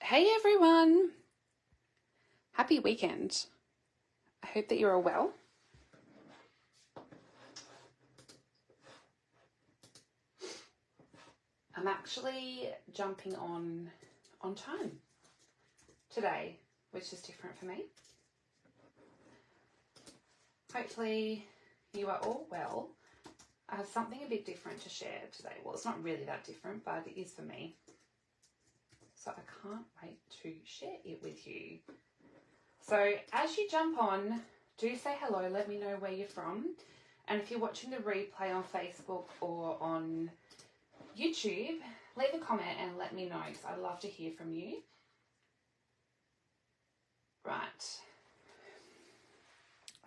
Hey everyone! Happy weekend. I hope that you're all well. I'm actually jumping on time today, which is different for me. Hopefully you are all well. I have something a bit different to share today. Well, it's not really that different, but it is for me. So I can't wait to share it with you. So as you jump on, do say hello, let me know where you're from. And if you're watching the replay on Facebook or on YouTube, leave a comment and let me know because I'd love to hear from you. Right.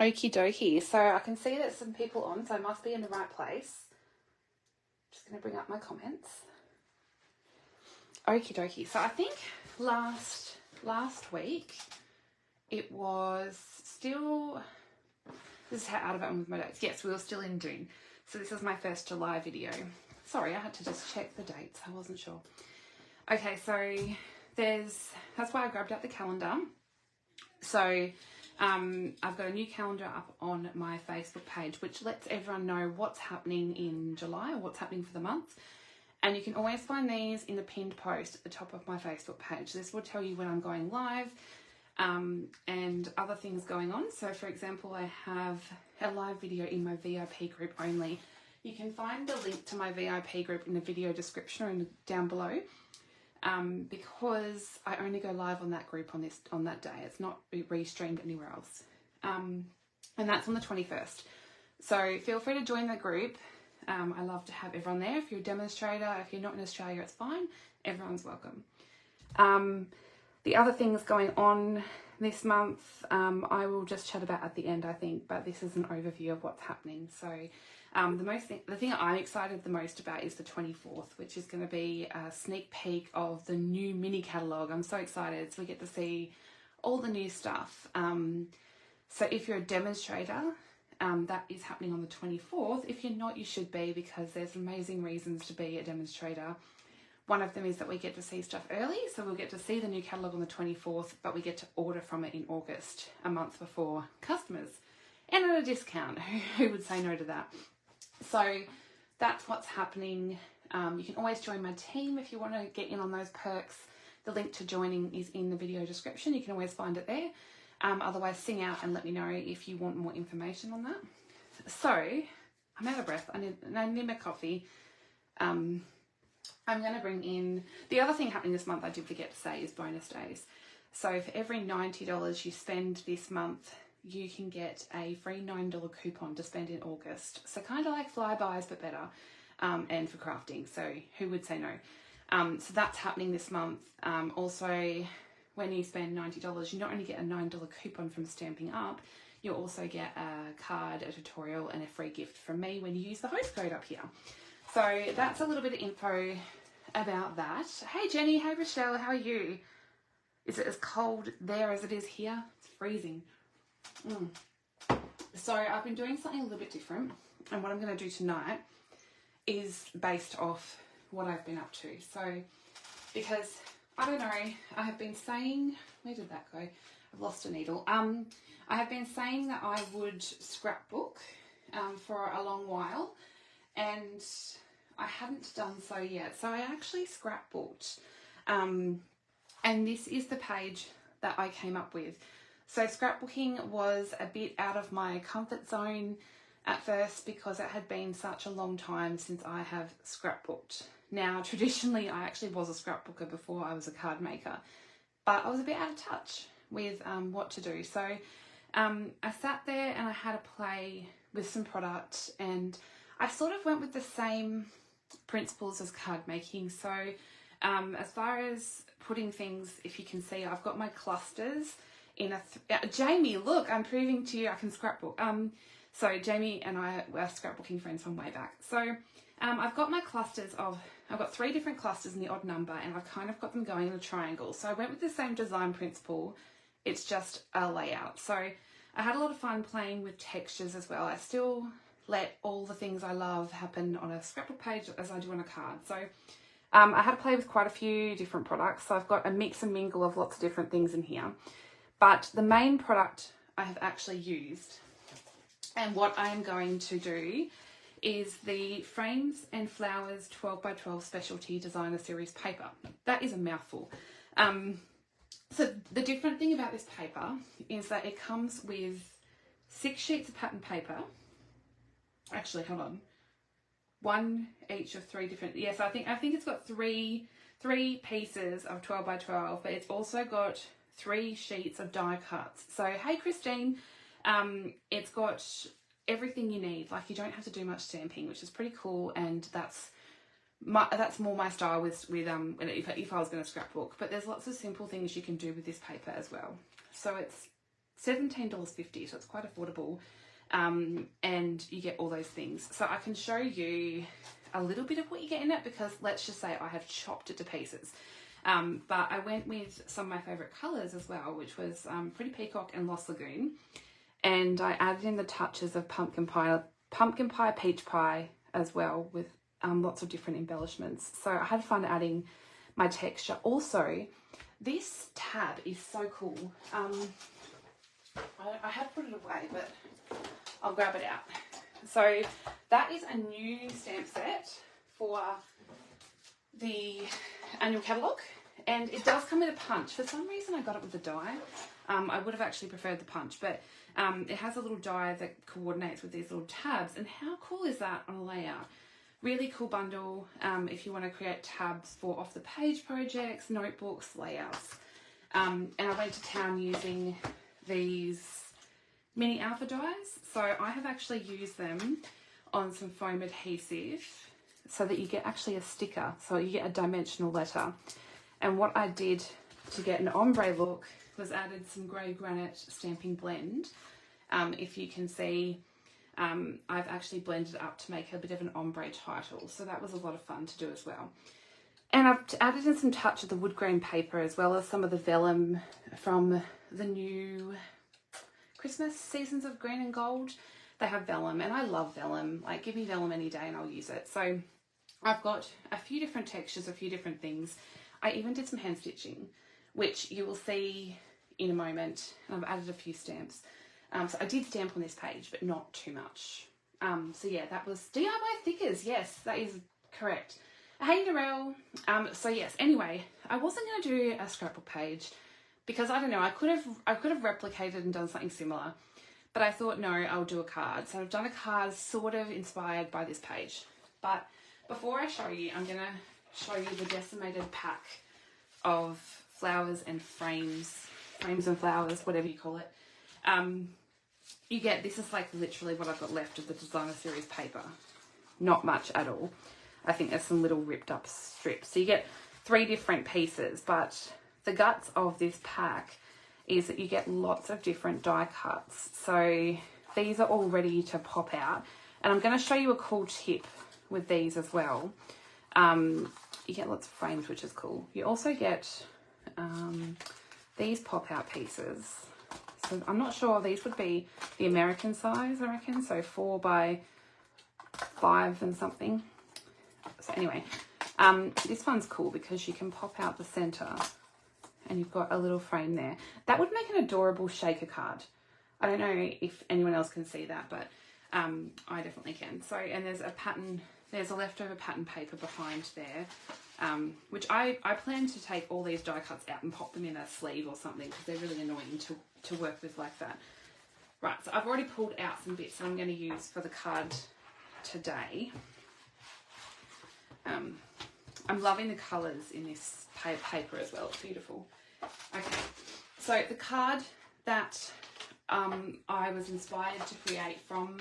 Okie dokie. So I can see that some people on, so I must be in the right place. Just going to bring up my comments. Okie dokie. So I think last week it was still, this is how out of it I'm with my dates. Yes, we were still in June. So this is my first July video. Sorry, I had to just check the dates. I wasn't sure. Okay, so that's why I grabbed out the calendar. So I've got a new calendar up on my Facebook page, which lets everyone know what's happening in July or what's happening for the month. And you can always find these in the pinned post at the top of my Facebook page. This will tell you when I'm going live and other things going on. So for example, I have a live video in my VIP group only. You can find the link to my VIP group in the video description or down below because I only go live on that group on that day. It's not restreamed anywhere else. And that's on the 21st. So feel free to join the group. I love to have everyone there. If you're a demonstrator, if you're not in Australia, it's fine. Everyone's welcome. The other things going on this month, I will just chat about at the end, I think, but this is an overview of what's happening. So the thing I'm excited the most about is the 24th, which is going to be a sneak peek of the new mini catalogue. I'm so excited. So we get to see all the new stuff. So if you're a demonstrator, that is happening on the 24th. If you're not, you should be, because there's amazing reasons to be a demonstrator. One of them is that we get to see stuff early, so we'll get to see the new catalogue on the 24th, but we get to order from it in August, a month before customers, and at a discount. Who would say no to that? So that's what's happening. You can always join my team if you want to get in on those perks. The link to joining is in the video description. You can always find it there. Otherwise, sing out and let me know if you want more information on that. So I'm out of breath. I need my coffee. I'm going to bring in, the other thing happening this month I did forget to say is bonus days. So for every $90 you spend this month, you can get a free $9 coupon to spend in August. So kind of like Flybys, but better, and for crafting. So who would say no? So that's happening this month. Also, when you spend $90, you not only get a $9 coupon from Stamping Up, you'll also get a card, a tutorial, and a free gift from me when you use the host code up here. So that's a little bit of info about that. Hey Jenny, hey Rochelle, how are you? Is it as cold there as it is here? It's freezing. So I've been doing something a little bit different, and what I'm going to do tonight is based off what I've been up to. So because, I don't know, I have been saying, where did that go? I've lost a needle. I have been saying that I would scrapbook for a long while, and I hadn't done so yet. So I actually scrapbooked, and this is the page that I came up with. So scrapbooking was a bit out of my comfort zone at first because it had been such a long time since I have scrapbooked. Now, traditionally, I actually was a scrapbooker before I was a card maker, but I was a bit out of touch with what to do. So I sat there and I had a play with some product, and I sort of went with the same principles as card making. So as far as putting things, if you can see, I've got my clusters in a Jamie, look, I'm proving to you I can scrapbook. So Jamie and I were scrapbooking friends from way back. So I've got my clusters I've got 3 different clusters in the odd number, and I've kind of got them going in a triangle. So I went with the same design principle. It's just a layout. So I had a lot of fun playing with textures as well. I still let all the things I love happen on a scrapbook page as I do on a card. So I had to play with quite a few different products. So I've got a mix and mingle of lots of different things in here. But the main product I have actually used, and what I am going to do, is the Frames and Flowers 12x12 Specialty Designer Series paper. That is a mouthful. So the different thing about this paper is that it comes with 6 sheets of pattern paper. Actually, hold on. 1 each of 3 different. Yes, I think it's got three pieces of 12x12, but it's also got 3 sheets of die cuts. So hey, Christine, it's got everything you need. Like, you don't have to do much stamping, which is pretty cool, and that's more my style with if I was going to scrapbook. But there's lots of simple things you can do with this paper as well. So it's $17.50, so it's quite affordable, and you get all those things. So I can show you a little bit of what you get in it, because let's just say I have chopped it to pieces. But I went with some of my favourite colours as well, which was Pretty Peacock and Lost Lagoon, and I added in the touches of pumpkin pie, peach pie as well, with lots of different embellishments. So I had fun adding my texture. Also, this tab is so cool. I have put it away, but I'll grab it out. So that is a new stamp set for the annual catalogue, and it does come with a punch. For some reason I got it with the die. I would have actually preferred the punch, but it has a little die that coordinates with these little tabs, and how cool is that on a layout? Really cool bundle if you want to create tabs for off the page projects, notebooks, layouts. And I went to town using these mini alpha dies. So I have actually used them on some foam adhesive so that you get actually a sticker. So you get a dimensional letter. And what I did to get an ombre look was added some grey granite stamping blend. If you can see, I've actually blended it up to make a bit of an ombre title. So that was a lot of fun to do as well. And I've added in some touch of the wood grain paper, as well as some of the vellum from the new Christmas Seasons of Green and Gold. They have vellum, and I love vellum. Like, give me vellum any day and I'll use it. So I've got a few different textures, a few different things. I even did some hand stitching, which you will see in a moment. I've added a few stamps. So I did stamp on this page, but not too much. So yeah, that was DIY Thickers. Yes, that is correct. Hey, Narelle. So yes, anyway, I wasn't going to do a scrapbook page because, I don't know, I could have replicated and done something similar, but I thought, no, I'll do a card. So I've done a card sort of inspired by this page. But before I show you, I'm going to show you the decimated pack of flowers and frames and flowers, whatever you call it. You get, this is like literally what I've got left of the designer series paper. Not much at all. I think there's some little ripped up strips. So you get 3 different pieces, but the guts of this pack is that you get lots of different die cuts. So these are all ready to pop out. And I'm going to show you a cool tip with these as well. You get lots of frames, which is cool. You also get these pop out pieces. So I'm not sure, these would be the American size, I reckon. So 4 by 5 and something. So anyway, this one's cool because you can pop out the center and you've got a little frame there. That would make an adorable shaker card. I don't know if anyone else can see that, but I definitely can. So, and there's a pattern, there's a leftover pattern paper behind there, which I plan to take all these die cuts out and pop them in a sleeve or something, because they're really annoying to work with like that. Right, so I've already pulled out some bits that I'm going to use for the card today. I'm loving the colours in this paper as well. It's beautiful. Okay, so the card that I was inspired to create from,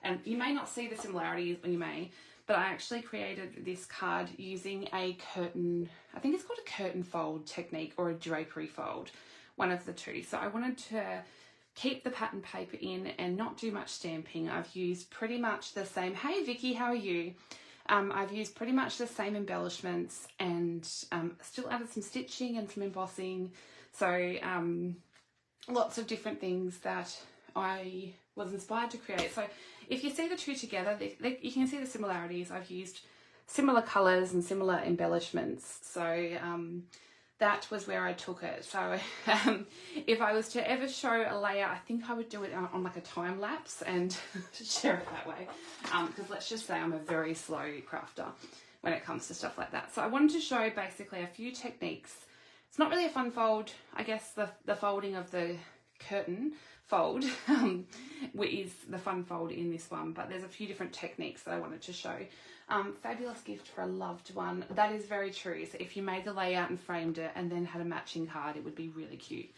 and you may not see the similarities, or you may, but I actually created this card using a curtain, I think it's called a curtain fold technique or a drapery fold, one of the two. So I wanted to keep the pattern paper in and not do much stamping. I've used pretty much the same, hey Vicky, how are you? I've used pretty much the same embellishments and still added some stitching and some embossing. So lots of different things that I was inspired to create. So if you see the two together, you can see the similarities. I've used similar colours and similar embellishments. So that was where I took it. So if I was to ever show a layout, I think I would do it on like a time lapse and share it that way. Because let's just say I'm a very slow crafter when it comes to stuff like that. So I wanted to show basically a few techniques. It's not really a fun fold. I guess the folding of the curtain fold is the fun fold in this one, but there's a few different techniques that I wanted to show. Fabulous gift for a loved one. That is very true. So if you made the layout and framed it and then had a matching card, it would be really cute.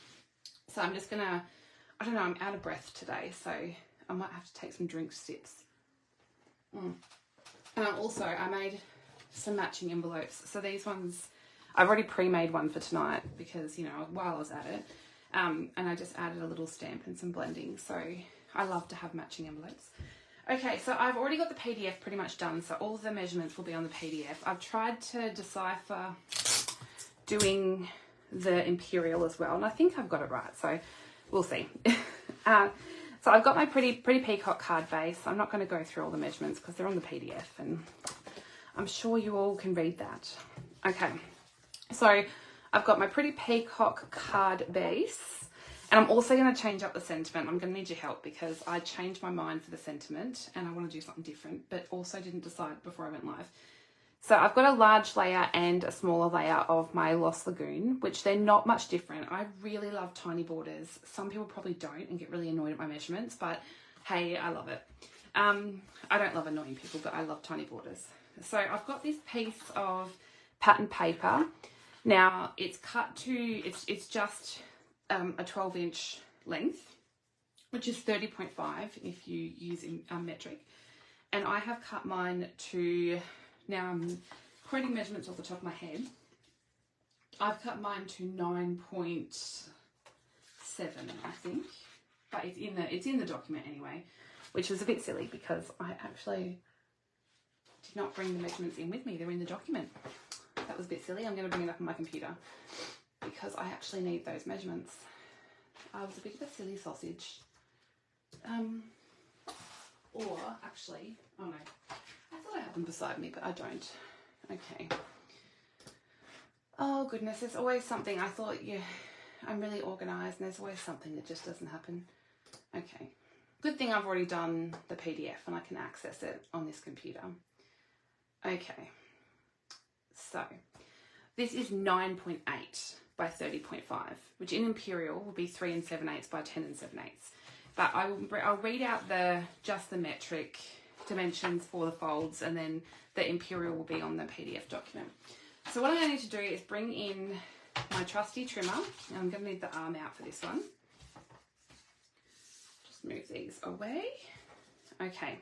So I'm just gonna, I don't know, I'm out of breath today, so I might have to take some drink sips. And also I made some matching envelopes. So these ones, I've already pre-made one for tonight because, you know, while I was at it, and I just added a little stamp and some blending. So I love to have matching envelopes. Okay, so I've already got the PDF pretty much done, so all the measurements will be on the PDF. I've tried to decipher doing the imperial as well, and I think I've got it right, so we'll see. So I've got my pretty peacock card base. I'm not going to go through all the measurements because they're on the PDF, and I'm sure you all can read that. Okay, so I've got my pretty peacock card base. And I'm also going to change up the sentiment. I'm going to need your help because I changed my mind for the sentiment and I want to do something different, but also didn't decide before I went live. So I've got a large layer and a smaller layer of my Lost Lagoon, which they're not much different. I really love tiny borders. Some people probably don't and get really annoyed at my measurements, but hey, I love it. I don't love annoying people, but I love tiny borders. So I've got this piece of pattern paper. Now it's cut to, it's just a 12-inch length, which is 30.5 if you use metric, and I have cut mine to, now I'm quoting measurements off the top of my head, I've cut mine to 9.7 I think, but it's in the document anyway, which was a bit silly because I actually did not bring the measurements in with me. They're in the document. That was a bit silly. I'm going to bring it up on my computer because I actually need those measurements. I was a bit of a silly sausage. Or actually, oh no, I thought I had them beside me, but I don't. Okay. Oh goodness, there's always something. I thought, yeah, I'm really organised and there's always something that just doesn't happen. Okay. Good thing I've already done the PDF and I can access it on this computer. Okay. So, this is 9.8 by 30.5, which in imperial will be 3 7/8 by 10 7/8. But I'll read out just the metric dimensions for the folds, and then the imperial will be on the PDF document. So what I'm going to need to do is bring in my trusty trimmer, and I'm going to need the arm out for this one. Just move these away. Okay.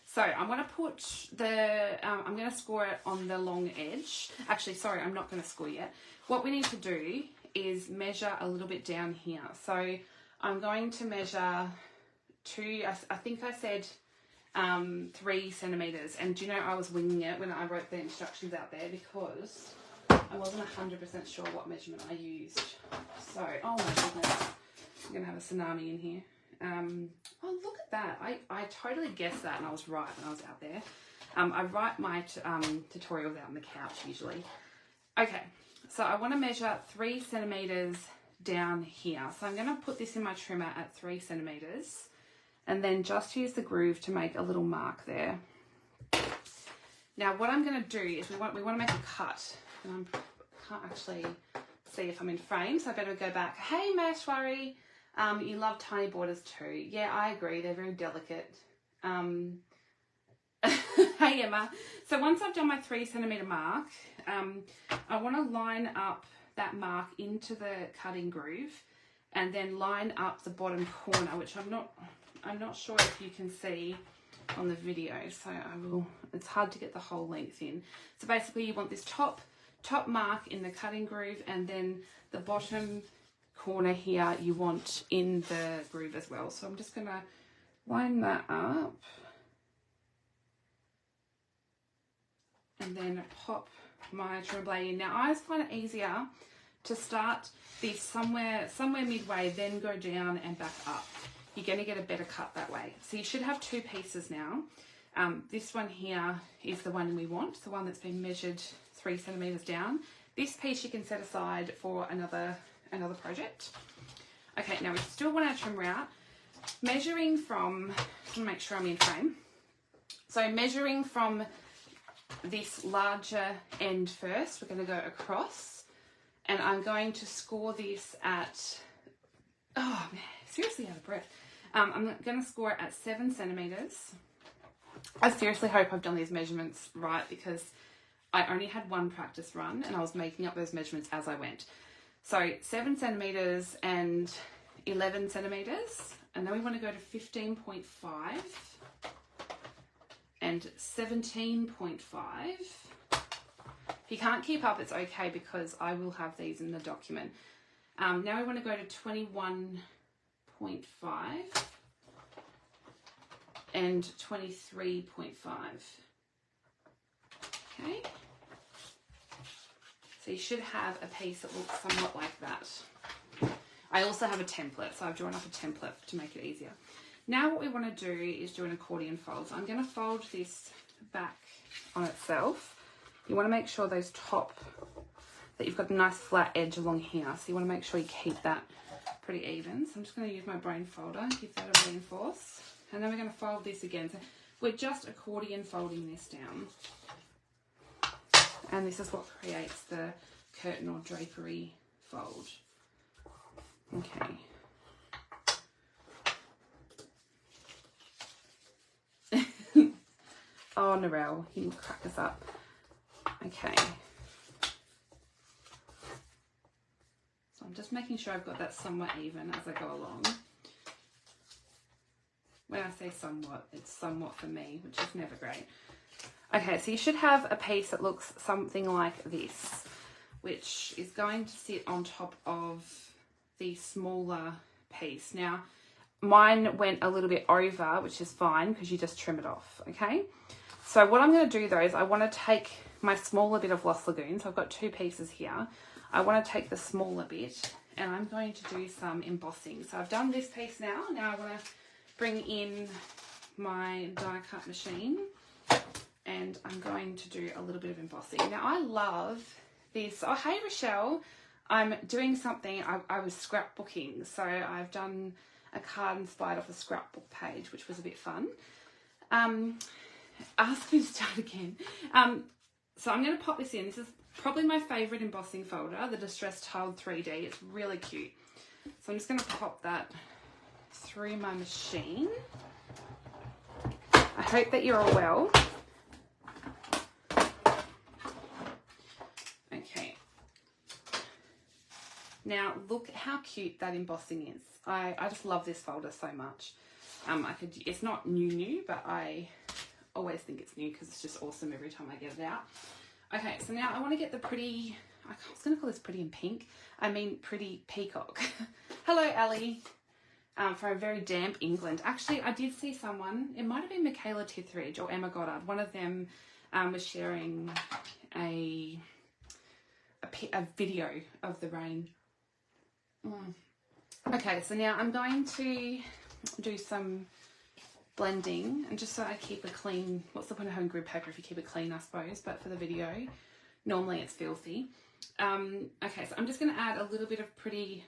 So I'm going to put I'm going to score it on the long edge. Actually, sorry, I'm not going to score yet. What we need to do is measure a little bit down here. So I'm going to measure I think I said 3 centimetres. And do you know, I was winging it when I wrote the instructions out there because I wasn't 100% sure what measurement I used. So, oh my goodness, I'm going to have a tsunami in here. Oh, look at that. I totally guessed that and I was right when I was out there. I write my tutorials out on the couch usually. Okay, so I want to measure 3 centimetres down here. So I'm going to put this in my trimmer at 3 centimetres and then just use the groove to make a little mark there. Now what I'm going to do is we want to make a cut. And I can't actually see if I'm in frame, so I better go back. Hey Mashwari! You love tiny borders too. Yeah, I agree. They're very delicate. Hey Emma. So once I've done my 3 centimetre mark, I want to line up that mark into the cutting groove and then line up the bottom corner, which I'm not sure if you can see on the video. So it's hard to get the whole length in. So basically you want this top mark in the cutting groove, and then the bottom corner here you want in the groove as well. So I'm just going to line that up and then pop my trimmer blade in. Now I always find it easier to start this somewhere midway, then go down and back up. You're going to get a better cut that way. So you should have 2 pieces now. This one here is the one we want, the one that's been measured 3 centimetres down. This piece you can set aside for another project. Okay, now we still want our trim route. Measuring from, just want to make sure I'm in frame. So measuring from this larger end first, we're going to go across, and I'm going to score this at, oh man, seriously out of breath. I'm going to score it at 7 centimetres. I seriously hope I've done these measurements right, because I only had one practice run and I was making up those measurements as I went. So 7 centimetres and 11 centimetres, and then we want to go to 15.5 and 17.5. If you can't keep up, it's okay, because I will have these in the document. Now we want to go to 21.5 and 23.5. Okay. So you should have a piece that looks somewhat like that. I also have a template, so I've drawn up a template to make it easier. Now what we want to do is do an accordion fold. So I'm going to fold this back on itself. You want to make sure those top, that you've got a nice flat edge along here. So you want to make sure you keep that pretty even. So I'm just going to use my brain folder, give that a reinforce. And then we're going to fold this again. So we're just accordion folding this down. And this is what creates the curtain or drapery fold. Okay. Oh, Narelle, you crack us up. Okay. So I'm just making sure I've got that somewhat even as I go along. When I say somewhat, it's somewhat for me, which is never great. Okay, so you should have a piece that looks something like this, which is going to sit on top of the smaller piece. Now, mine went a little bit over, which is fine because you just trim it off, okay? So what I'm going to do though is I want to take my smaller bit of Lost Lagoon, so I've got 2 pieces here. I want to take the smaller bit and I'm going to do some embossing. So I've done this piece now. Now I want to bring in my die cut machine and I'm going to do a little bit of embossing. Now I love this. Oh, hey Rochelle, I'm doing something. I was scrapbooking, so I've done a card inspired off a scrapbook page, which was a bit fun. Ask me to start again. So I'm going to pop this in. This is probably my favourite embossing folder, the Distressed Tiled 3D. It's really cute. So I'm just going to pop that through my machine. I hope that you're all well. Okay. Now look how cute that embossing is. I just love this folder so much. It's not new, but I always think it's new because it's just awesome every time I get it out. Okay, so now I want to get the pretty, I was going to call this Pretty in Pink. I mean Pretty Peacock. Hello, Ali, from a very damp England. Actually, I did see someone, it might have been Michaela Tithridge or Emma Goddard. One of them was sharing a video of the rain. Okay, so now I'm going to do some blending, and just so I keep a clean, what's the point of having grid paper if you keep it clean, I suppose, but for the video, normally it's filthy. Okay, so I'm just going to add a little bit of Pretty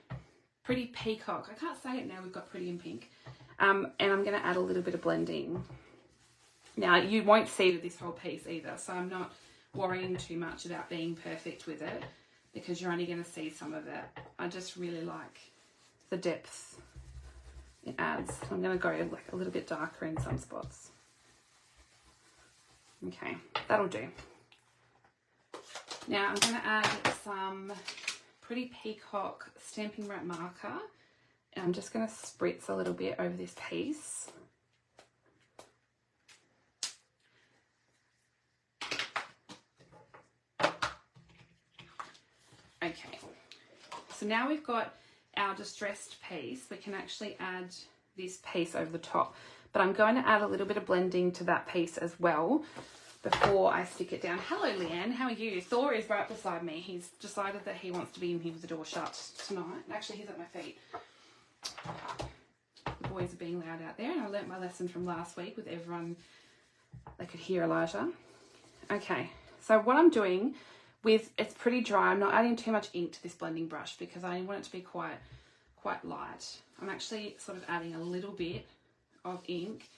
Peacock. I can't say it now, we've got Pretty in Pink. And I'm going to add a little bit of blending. Now, you won't see this whole piece either, so I'm not worrying too much about being perfect with it, because you're only going to see some of it. I just really like the depth it adds. I'm going to go like a little bit darker in some spots. Okay, that'll do. Now I'm going to add some Pretty Peacock Stampin' Wrap marker, and I'm just going to spritz a little bit over this piece. Okay, so now we've got our distressed piece. We can actually add this piece over the top, but I'm going to add a little bit of blending to that piece as well before I stick it down. Hello Leanne, how are you? Thor is right beside me. He's decided that he wants to be in here with the door shut tonight. Actually, he's at my feet. The boys are being loud out there, and I learnt my lesson from last week with everyone They could hear Elijah. Okay, so what I'm doing with, it's pretty dry. I'm not adding too much ink to this blending brush because I want it to be quite light. I'm actually sort of adding a little bit of ink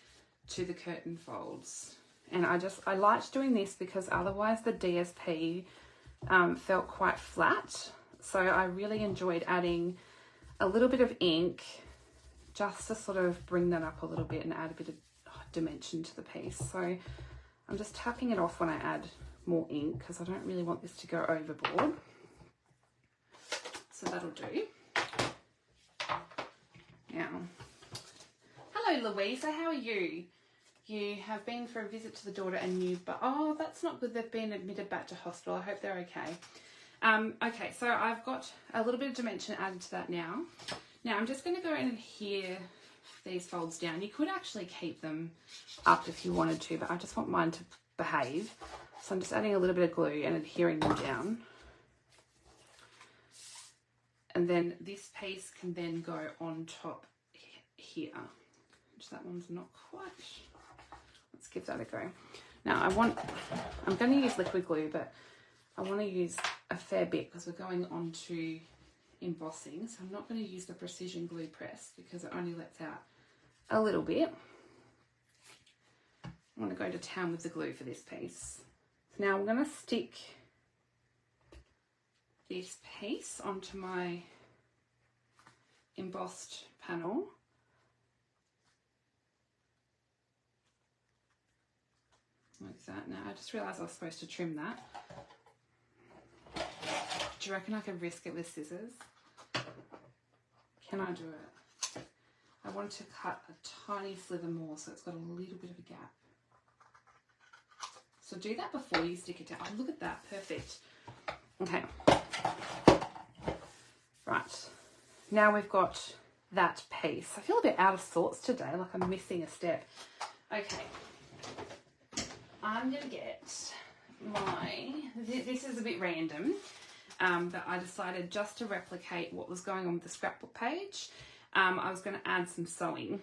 to the curtain folds. And I liked doing this because otherwise the DSP felt quite flat. So I really enjoyed adding a little bit of ink just to sort of bring that up a little bit and add a bit of dimension to the piece. So I'm just tapping it off when I add more ink because I don't really want this to go overboard. So that'll do. Now, hello Louisa, how are you? You have been for a visit to the daughter and you, but oh, that's not good. They've been admitted back to hospital. I hope they're okay. Okay, so I've got a little bit of dimension added to that now. Now I'm just going to go in and adhere these folds down. You could actually keep them up if you wanted to, but I just want mine to behave. So I'm just adding a little bit of glue and adhering them down. And then this piece can then go on top here, which that one's not quite. Let's give that a go. Now I'm going to use liquid glue, but I want to use a fair bit because we're going on to embossing. So I'm not going to use the precision glue press because it only lets out a little bit. I want to go to town with the glue for this piece. So now I'm going to stick this piece onto my embossed panel. Like that. Now I just realised I was supposed to trim that. Do you reckon I could risk it with scissors? Can I do it? I want to cut a tiny slither more so it's got a little bit of a gap. So do that before you stick it down. Oh, look at that. Perfect. Okay. Right. Now we've got that piece. I feel a bit out of sorts today, like I'm missing a step. Okay. I'm going to get this is a bit random, but I decided just to replicate what was going on with the scrapbook page. I was going to add some sewing.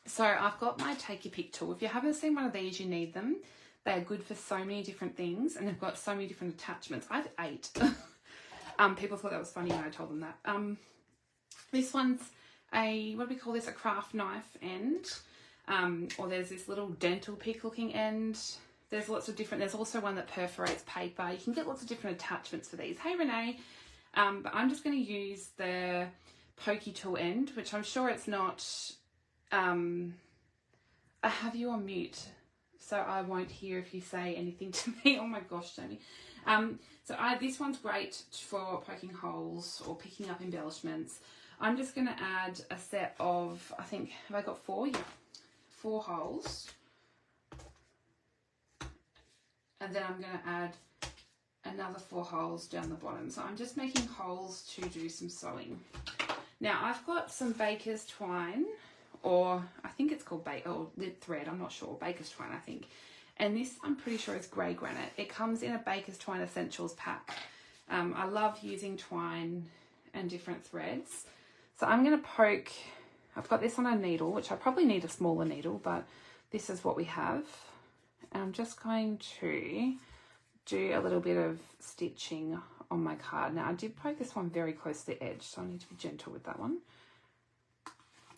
So I've got my take your pick tool. If you haven't seen one of these, you need them. They're good for so many different things and they've got so many different attachments. I have 8. People thought that was funny when I told them that. This one's what do we call this? A craft knife end. Or there's this little dental pick looking end. There's lots of different, there's also one that perforates paper. You can get lots of different attachments for these. Hey Renee, but I'm just going to use the pokey tool end, which I'm sure it's not, I have you on mute, so I won't hear if you say anything to me. Oh my gosh, Jamie. This one's great for poking holes or picking up embellishments. I'm just going to add a set of, I think, have I got 4? Yeah. 4 holes, and then I'm going to add another 4 holes down the bottom. So I'm just making holes to do some sewing. Now I've got some baker's twine, or I think it's called lid thread, I'm not sure, baker's twine I think, and this I'm pretty sure is grey granite. It comes in a baker's twine essentials pack. I love using twine and different threads. So I'm going to poke, I've got this on a needle, which I probably need a smaller needle, but this is what we have. And I'm just going to do a little bit of stitching on my card. Now I did poke this one very close to the edge, so I need to be gentle with that one.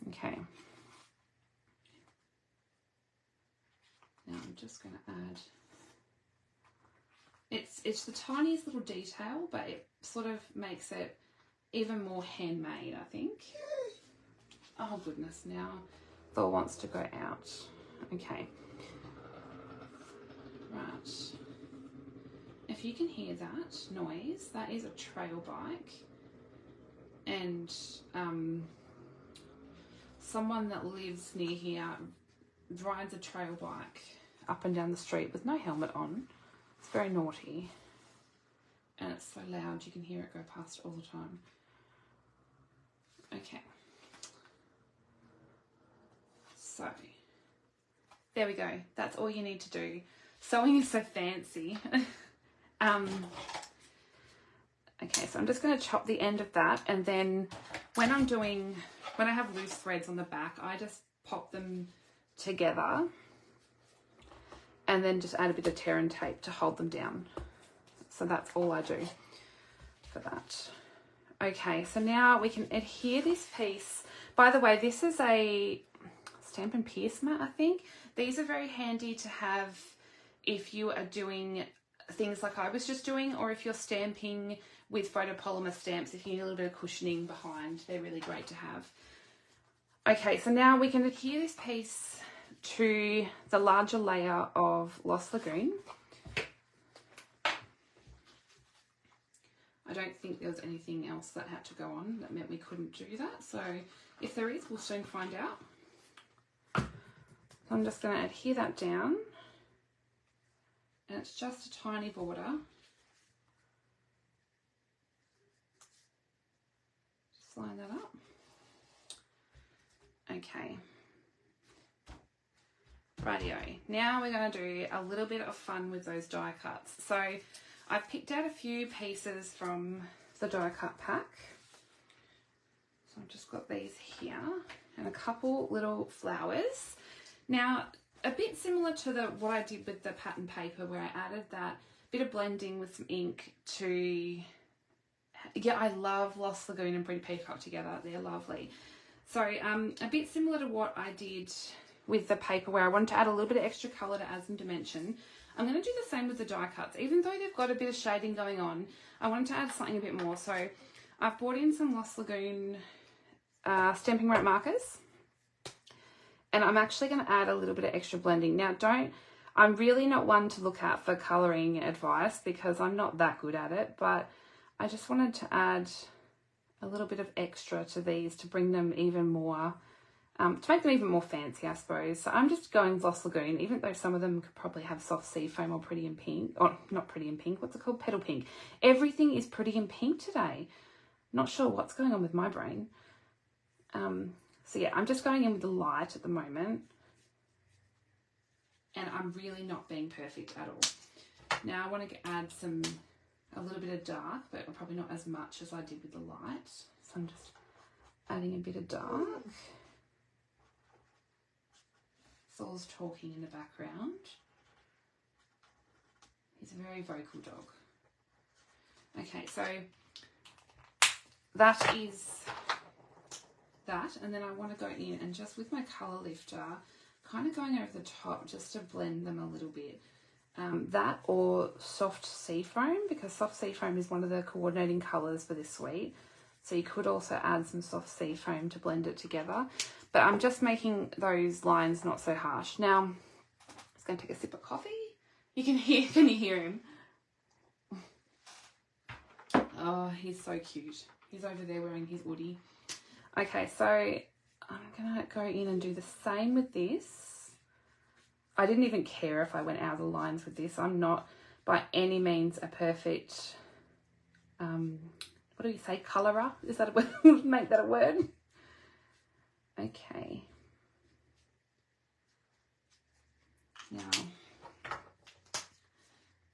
Okay. Now I'm just going to add, it's the tiniest little detail, but it sort of makes it even more handmade, I think. Oh goodness, now Thor wants to go out. Okay. Right. If you can hear that noise, that is a trail bike. And someone that lives near here rides a trail bike up and down the street with no helmet on. It's very naughty. And it's so loud you can hear it go past all the time. Okay. So, there we go. That's all you need to do. Sewing is so fancy. Okay, so I'm just going to chop the end of that, and then when I have loose threads on the back, I just pop them together and then just add a bit of tear and tape to hold them down. So that's all I do for that. Okay, so now we can adhere this piece. By the way, this is a Stampin' Pierce mat, I think. These are very handy to have if you are doing things like I was just doing, or if you're stamping with photopolymer stamps, if you need a little bit of cushioning behind, they're really great to have. Okay, so now we can adhere this piece to the larger layer of Lost Lagoon. I don't think there was anything else that had to go on that meant we couldn't do that. So if there is, we'll soon find out. So I'm just going to adhere that down. And it's just a tiny border. Just line that up. Okay. Rightio. Now we're going to do a little bit of fun with those die cuts. So I've picked out a few pieces from the die cut pack. So I've just got these here and a couple little flowers. Now, a bit similar to what I did with the pattern paper, where I added that bit of blending with some ink to, yeah, I love Lost Lagoon and Pretty Peacock together. They're lovely. So a bit similar to what I did with the paper, where I wanted to add a little bit of extra colour to add some dimension. I'm going to do the same with the die cuts. Even though they've got a bit of shading going on, I wanted to add something a bit more. So I've brought in some Lost Lagoon stamping wrap markers. And I'm actually going to add a little bit of extra blending. Now, I'm really not one to look at for colouring advice because I'm not that good at it, but I just wanted to add a little bit of extra to these to bring them even more, to make them even more fancy, I suppose. So I'm just going Lost Lagoon, even though some of them could probably have soft sea foam or pretty in pink, or not pretty in pink, what's it called? Petal pink. Everything is pretty in pink today. Not sure what's going on with my brain. So yeah, I'm just going in with the light at the moment. And I'm really not being perfect at all. Now I want to add a little bit of dark, but probably not as much as I did with the light. So I'm just adding a bit of dark. Saul's talking in the background. He's a very vocal dog. Okay, so that is that, and then I want to go in and just with my colour lifter, kind of going over the top just to blend them a little bit. That or soft sea foam, because soft sea foam is one of the coordinating colours for this suite. So you could also add some soft sea foam to blend it together. But I'm just making those lines not so harsh. Now, I'm just going to take a sip of coffee. You can you hear him? Oh, he's so cute. He's over there wearing his hoodie. Okay, so I'm going to go in and do the same with this. I didn't even care if I went out of the lines with this. I'm not by any means a perfect, what do you say, colourer? Is that a word? Make that a word? Okay. Now,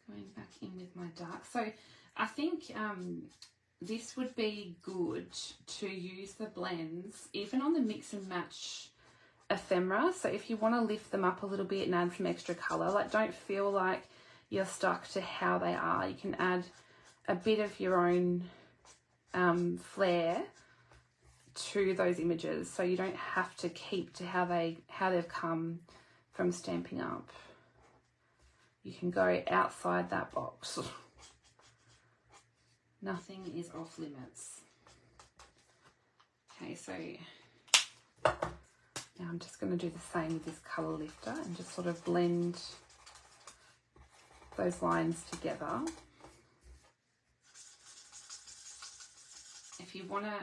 going back in with my dark. So I think this would be good to use the blends even on the mix and match ephemera. So if you want to lift them up a little bit and add some extra colour, like don't feel like you're stuck to how they are. You can add a bit of your own flair to those images, so you don't have to keep to how they've come from Stampin' Up. You can go outside that box. Nothing is off limits. Okay, so now I'm just going to do the same with this colour lifter and just sort of blend those lines together. If you want to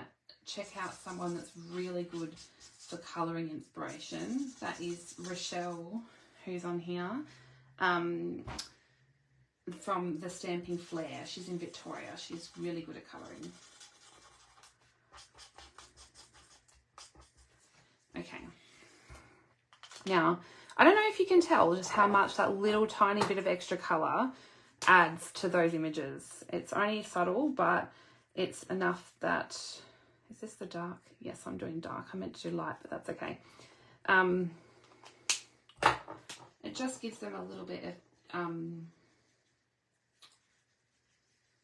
check out someone that's really good for colouring inspiration, that is Rochelle, who's on here, from the Stamping Flair. She's in Victoria. She's really good at colouring. Okay. Now, I don't know if you can tell just how much that little tiny bit of extra colour adds to those images. It's only subtle, but it's enough that... Is this the dark? Yes, I'm doing dark. I meant to do light, but that's okay. It just gives them a little bit of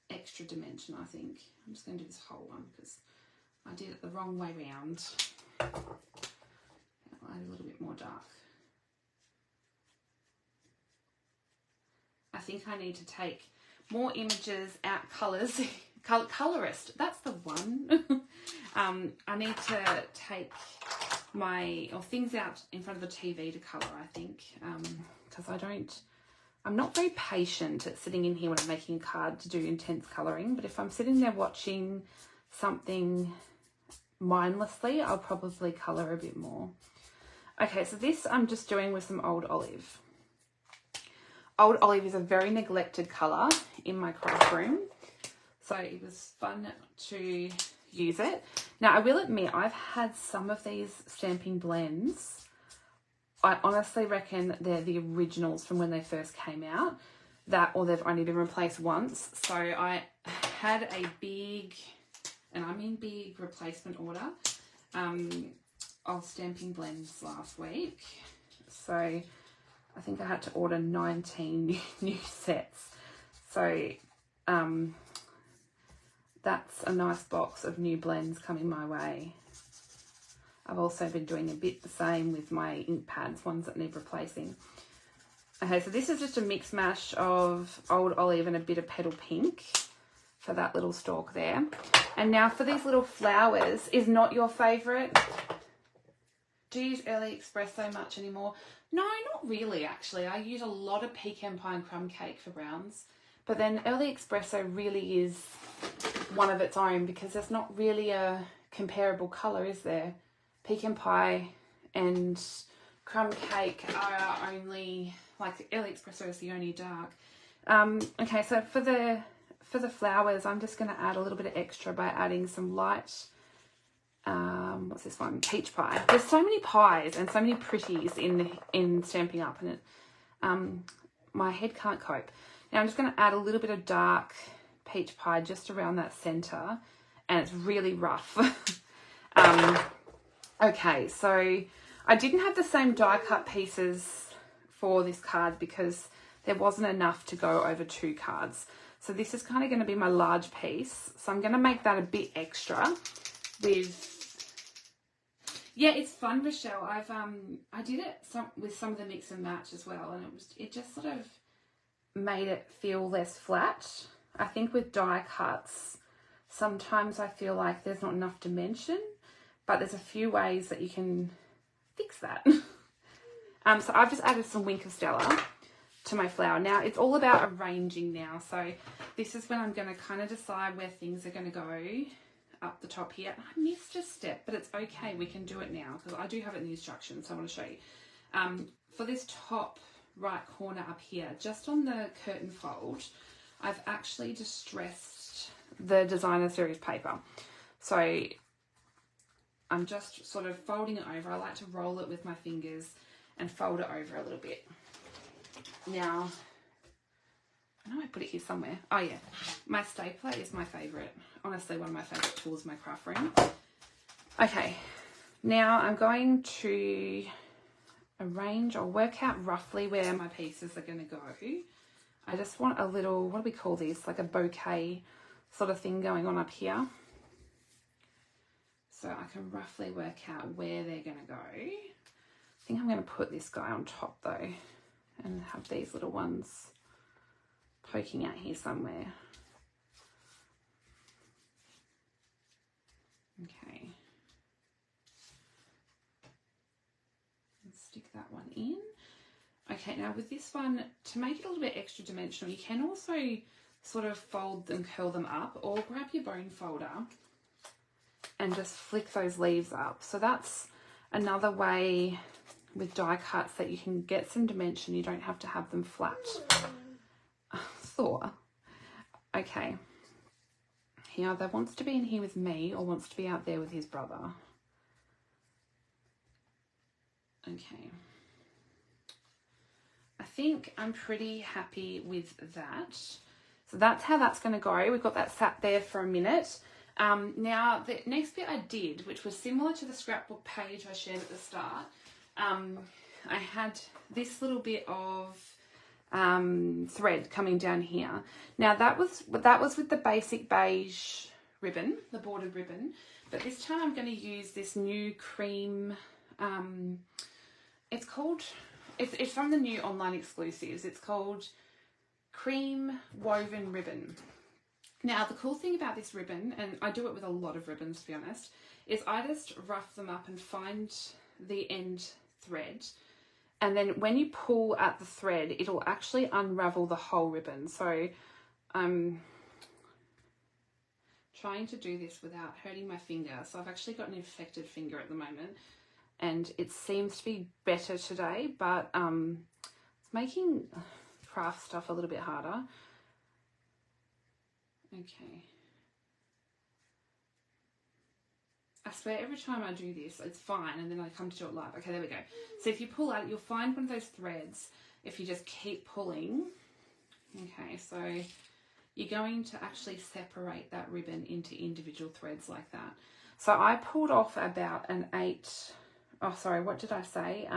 extra dimension, I think. I'm just going to do this whole one because I did it the wrong way round. I'll add a little bit more dark. I think I need to take more images out colours. Colorist, that's the one. I need to take things out in front of the TV to colour, I think, because I'm not very patient at sitting in here when I'm making a card to do intense colouring, but if I'm sitting there watching something mindlessly, I'll probably colour a bit more. Okay, so this I'm just doing with some Old Olive. Old Olive is a very neglected colour in my craft room, so it was fun to use it. Now, I will admit, I've had some of these Stampin' blends. I honestly reckon they're the originals from when they first came out, or they've only been replaced once. So I had a big, and I mean big, replacement order of Stampin' blends last week. So I think I had to order 19 new sets. So that's a nice box of new blends coming my way. I've also been doing a bit the same with my ink pads, ones that need replacing. Okay, so this is just a mix mash of Old Olive and a bit of Petal Pink for that little stalk there. And now for these little flowers, is not your favourite? Do you use Early Espresso much anymore? No, not really, actually. I use a lot of Pecan Pie and Crumb Cake for browns. But then Early Espresso really is one of its own because there's not really a comparable colour, is there? Pecan Pie and Crumb Cake are only, like, Early Espresso is the only dark. Okay, so for the flowers, I'm just going to add a little bit of extra by adding some light, what's this one? Peach Pie. There's so many pies and so many pretties in Stamping Up, and it, my head can't cope. Now I'm just going to add a little bit of dark Peach Pie just around that centre, and it's really rough. Okay, so I didn't have the same die cut pieces for this card because there wasn't enough to go over 2 cards. So this is kind of going to be my large piece. So I'm going to make that a bit extra with, yeah, it's fun, Rochelle. I did it with some of the mix and match as well, and it just sort of made it feel less flat. I think with die cuts, sometimes I feel like there's not enough dimension, but there's a few ways that you can fix that. So I've just added some Wink of Stella to my flower. Now it's all about arranging now. So this is when I'm going to kind of decide where things are going to go up the top here. I missed a step, but it's okay. We can do it now because I do have it in the instructions. So I want to show you. For this top right corner up here, just on the curtain fold, I've actually distressed the designer series paper. So I'm just sort of folding it over. I like to roll it with my fingers and fold it over a little bit. Now, I know I put it here somewhere. Oh yeah, my stapler is my favourite. Honestly, one of my favourite tools in my craft room. Okay, now I'm going to arrange or work out roughly where my pieces are going to go. I just want a little, what do we call this? Like a bouquet sort of thing going on up here. So I can roughly work out where they're going to go. I think I'm going to put this guy on top though and have these little ones poking out here somewhere. Okay. Let's stick that one in. Okay, now with this one, to make it a little bit extra dimensional, you can also sort of fold and curl them up, or grab your bone folder and just flick those leaves up. So that's another way with die cuts that you can get some dimension. You don't have to have them flat. Thor. Okay. He either wants to be in here with me or wants to be out there with his brother. Okay. I think I'm pretty happy with that. So that's how that's going to go. We've got that sat there for a minute. Now, the next bit I did, which was similar to the scrapbook page I shared at the start, I had this little bit of thread coming down here. Now that was with the basic beige ribbon, the bordered ribbon, but this time I'm going to use this new cream, it's from the new online exclusives. It's called Cream Woven Ribbon. Now the cool thing about this ribbon, and I do it with a lot of ribbons to be honest, is I just rough them up and find the end thread, and then when you pull at the thread it'll actually unravel the whole ribbon. So I'm trying to do this without hurting my finger. So I've actually got an infected finger at the moment and it seems to be better today, but it's making craft stuff a little bit harder. Okay. I swear every time I do this, it's fine, and then I come to do it live. Okay, there we go. So if you pull out, you'll find one of those threads if you just keep pulling. Okay, so you're going to actually separate that ribbon into individual threads like that. So I pulled off about an 8, oh sorry, what did I say?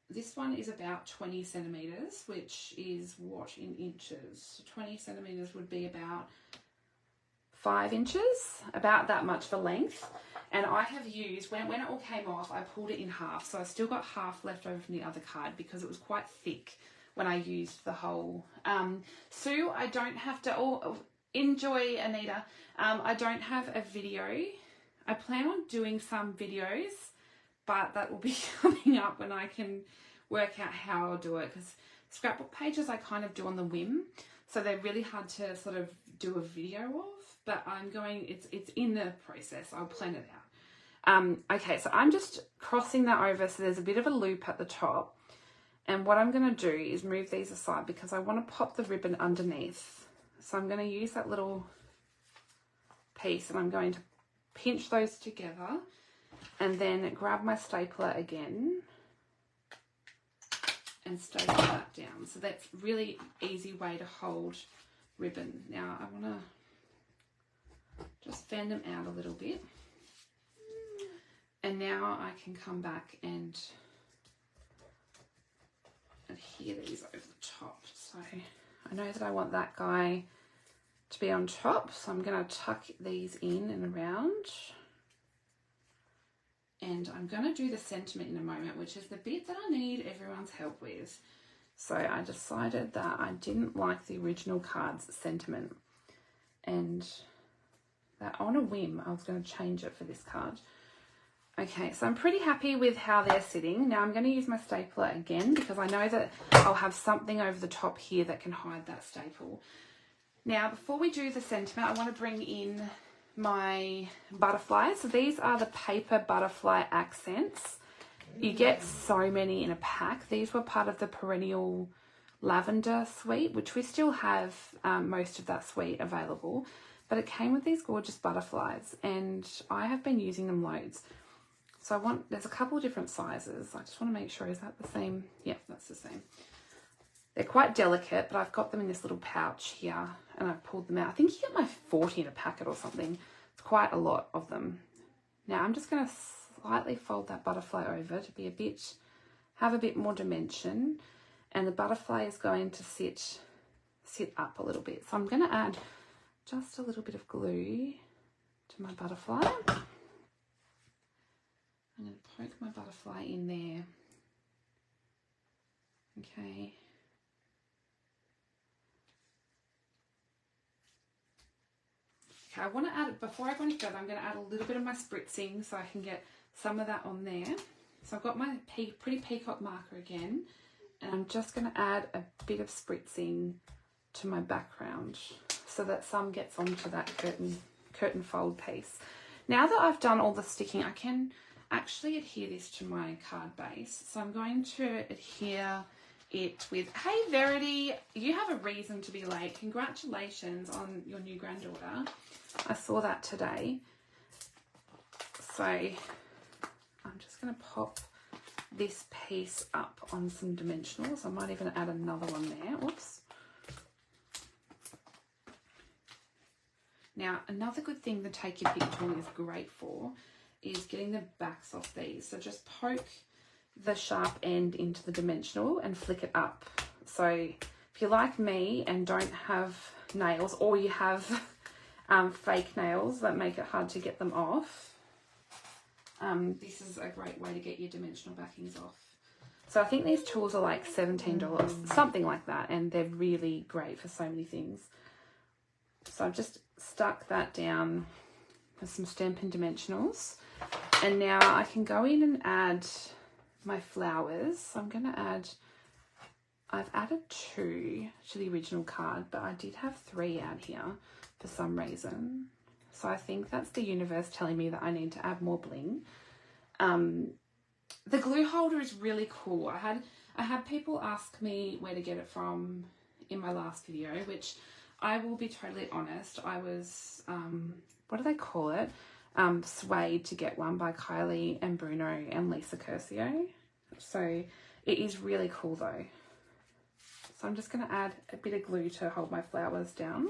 This one is about 20 centimeters, which is what in inches? 20 centimeters would be about 5 inches, about that much for length. And I have used, when it all came off, I pulled it in half. So I still got half left over from the other card because it was quite thick when I used the whole. Sue, I don't have to, enjoy Anita. I don't have a video. I plan on doing some videos, but that will be coming up when I can work out how I'll do it, because scrapbook pages I kind of do on the whim. So they're really hard to sort of do a video of, but I'm going, it's in the process. I'll plan it out. Okay, so I'm just crossing that over so there's a bit of a loop at the top. And what I'm going to do is move these aside because I want to pop the ribbon underneath. So I'm going to use that little piece and I'm going to pinch those together and then grab my stapler again and staple that down. So that's really easy way to hold ribbon. Now I want to just fan them out a little bit. And now I can come back and adhere these over the top. So I know that I want that guy to be on top, so I'm going to tuck these in and around. And I'm going to do the sentiment in a moment, which is the bit that I need everyone's help with. So I decided that I didn't like the original card's sentiment, and that on a whim I was going to change it for this card. Okay, so I'm pretty happy with how they're sitting. Now I'm going to use my stapler again because I know that I'll have something over the top here that can hide that staple. Now, before we do the sentiment, I want to bring in my butterflies. So these are the paper butterfly accents. You get so many in a pack. These were part of the perennial lavender suite, which we still have most of that suite available. But it came with these gorgeous butterflies and I have been using them loads. So there's a couple of different sizes. I just want to make sure, is that the same? Yeah, that's the same. They're quite delicate, but I've got them in this little pouch here and I've pulled them out. I think you get my 40 in a packet or something. It's quite a lot of them. Now I'm just going to slightly fold that butterfly over to have a bit more dimension, and the butterfly is going to sit up a little bit. So I'm going to add just a little bit of glue to my butterfly. I'm going to poke my butterfly in there. Okay. Okay, I want to add, before I go any further, I'm going to add a little bit of my spritzing so I can get some of that on there. So I've got my pretty peacock marker again, and I'm just going to add a bit of spritzing to my background so that some gets onto that curtain fold piece. Now that I've done all the sticking, I can actually adhere this to my card base. So I'm going to adhere it with, hey Verity, you have a reason to be late. Congratulations on your new granddaughter. I saw that today. So I'm just going to pop this piece up on some dimensionals. I might even add another one there. Whoops. Now, another good thing the Take Your Pick tool is great for is getting the backs off these. So just poke the sharp end into the dimensional and flick it up. So if you're like me and don't have nails, or you have fake nails that make it hard to get them off, this is a great way to get your dimensional backings off. So I think these tools are like $17, something like that, and they're really great for so many things. So I've just stuck that down with some Stampin' dimensionals, and now I can go in and add my flowers. So I'm going to add, I've added 2 to the original card, but I did have 3 out here for some reason. So I think that's the universe telling me that I need to add more bling. The glue holder is really cool. I had people ask me where to get it from in my last video, which I will be totally honest, I was, what do they call it? Swayed to get one by Kayla and Bruno and Lisa Curcio. So it is really cool though. So I'm just going to add a bit of glue to hold my flowers down.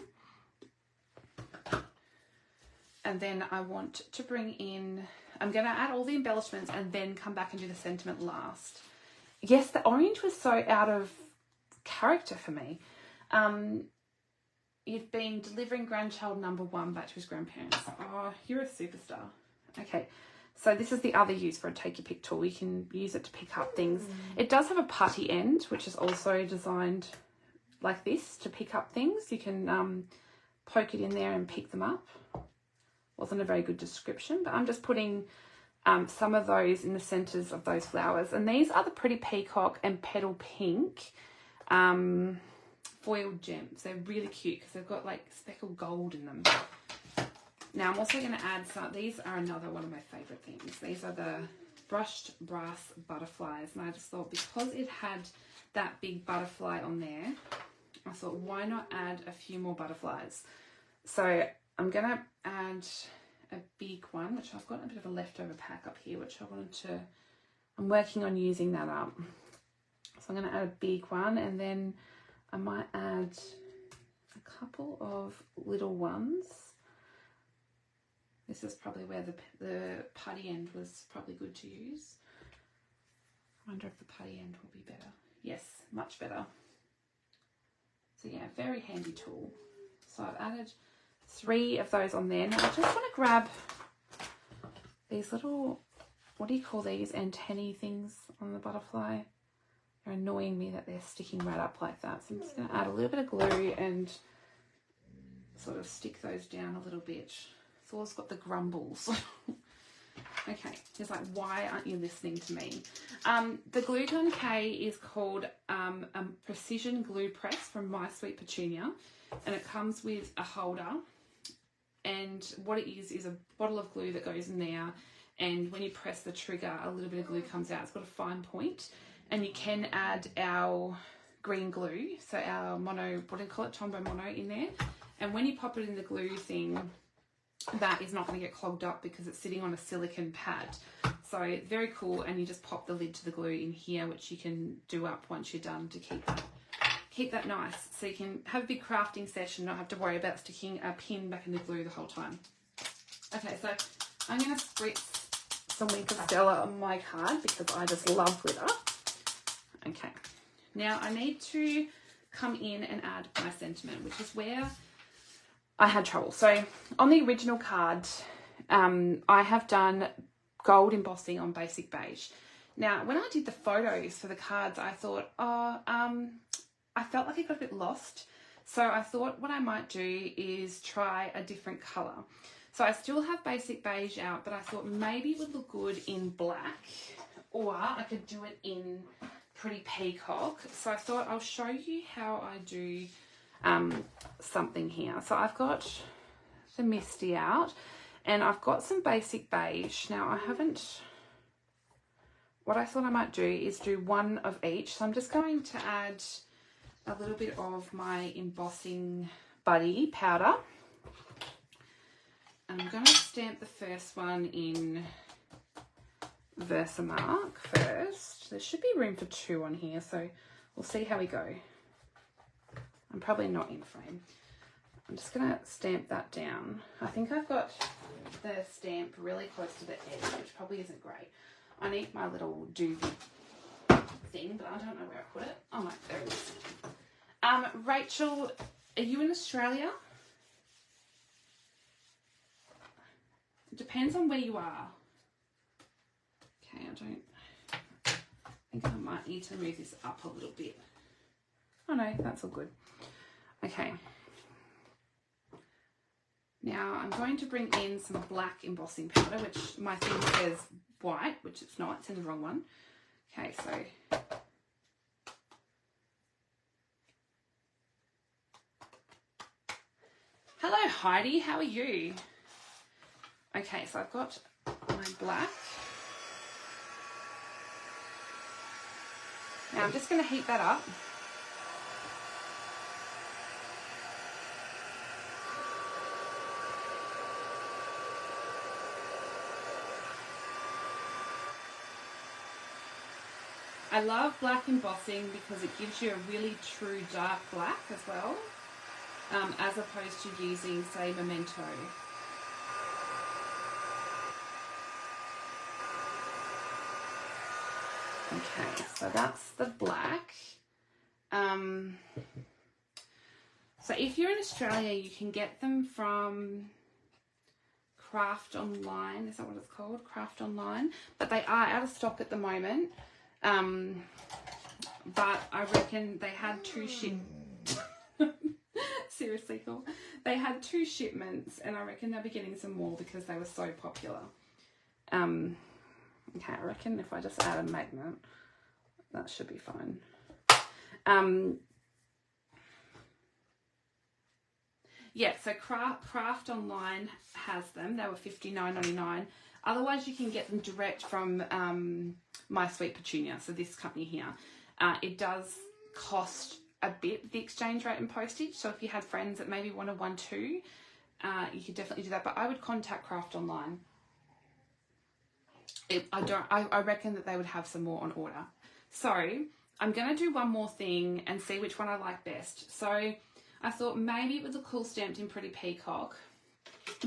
And then I want to bring in, I'm going to add all the embellishments and then come back and do the sentiment last. Yes, the orange was so out of character for me. You've been delivering grandchild number 1 back to his grandparents. Oh, you're a superstar. Okay, so this is the other use for a take your pick tool. You can use it to pick up things. It does have a putty end, which is also designed like this to pick up things. You can poke it in there and pick them up. Wasn't a very good description, but I'm just putting some of those in the centers of those flowers. And these are the Pretty Peacock and Petal Pink foiled gems. They're really cute because they've got like speckled gold in them. Now I'm also going to add some, these are another one of my favorite things. These are the brushed brass butterflies, and I just thought because it had that big butterfly on there, I thought why not add a few more butterflies. So I'm going to add a big one, which I've got a bit of a leftover pack up here, which I wanted to, I'm working on using that up. So I'm going to add a big one, and then I might add a couple of little ones. This is probably where the putty end was probably good to use. I wonder if the putty end will be better. Yes, much better. So yeah, very handy tool. So I've added 3 of those on there. Now I just want to grab these little, what do you call these, antennae things on the butterfly. They're annoying me that they're sticking right up like that. So I'm just going to add a little bit of glue and sort of stick those down a little bit. It's always got the grumbles. Okay, it's like, why aren't you listening to me? The glue gun K is called a Precision Glue Press from My Sweet Petunia, and it comes with a holder. And what it is a bottle of glue that goes in there, and when you press the trigger, a little bit of glue comes out. It's got a fine point. And you can add our green glue, so our mono, what do you call it, Tombow Mono in there. And when you pop it in the glue thing, that is not going to get clogged up because it's sitting on a silicone pad. So very cool, and you just pop the lid to the glue in here, which you can do up once you're done to keep that nice. So you can have a big crafting session, not have to worry about sticking a pin back in the glue the whole time. Okay, so I'm going to spritz some Winker Stella on my card because I just love glitter. Okay, now I need to come in and add my sentiment, which is where I had trouble. So on the original card, I have done gold embossing on basic beige. Now, when I did the photos for the cards, I thought, I felt like it got a bit lost. So I thought what I might do is try a different colour. So I still have basic beige out, but I thought maybe it would look good in black, or I could do it in Pretty Peacock. So I thought I'll show you how I do something here. So I've got the Misty out, and I've got some basic beige. Now I haven't, what I thought I might do is do one of each. So I'm just going to add a little bit of my embossing buddy powder. And I'm going to stamp the first one in Versamark first. There should be room for 2 on here, so we'll see how we go. I'm probably not in frame. I'm just going to stamp that down. I think I've got the stamp really close to the edge, which probably isn't great. I need my little doobie thing, but I don't know where I put it. Oh, no, there it is. Rachel, are you in Australia? It depends on where you are. Okay, I think I might need to move this up a little bit. Oh no, that's all good. Okay. Now I'm going to bring in some black embossing powder, which my thing says white, which it's not, it's in the wrong one. Okay, so hello Heidi, how are you? Okay, so I've got my black. Now I'm just going to heat that up. I love black embossing because it gives you a really true dark black as well, as opposed to using, say, Memento. Okay, so that's the black. So if you're in Australia, you can get them from Craft Online. Is that what it's called? Craft Online. But they are out of stock at the moment. But I reckon they had seriously cool. They had 2 shipments, and I reckon they'll be getting some more because they were so popular. Okay, I reckon if I just add a magnet, that should be fine. Yeah, so Craft Online has them. They were $59.99. Otherwise, you can get them direct from My Sweet Petunia, so this company here. It does cost a bit, the exchange rate and postage. So if you had friends that maybe wanted one too, you could definitely do that. But I would contact Craft Online. I reckon that they would have some more on order. So I'm going to do one more thing and see which one I like best. So I thought maybe it would look cool stamped in Pretty Peacock,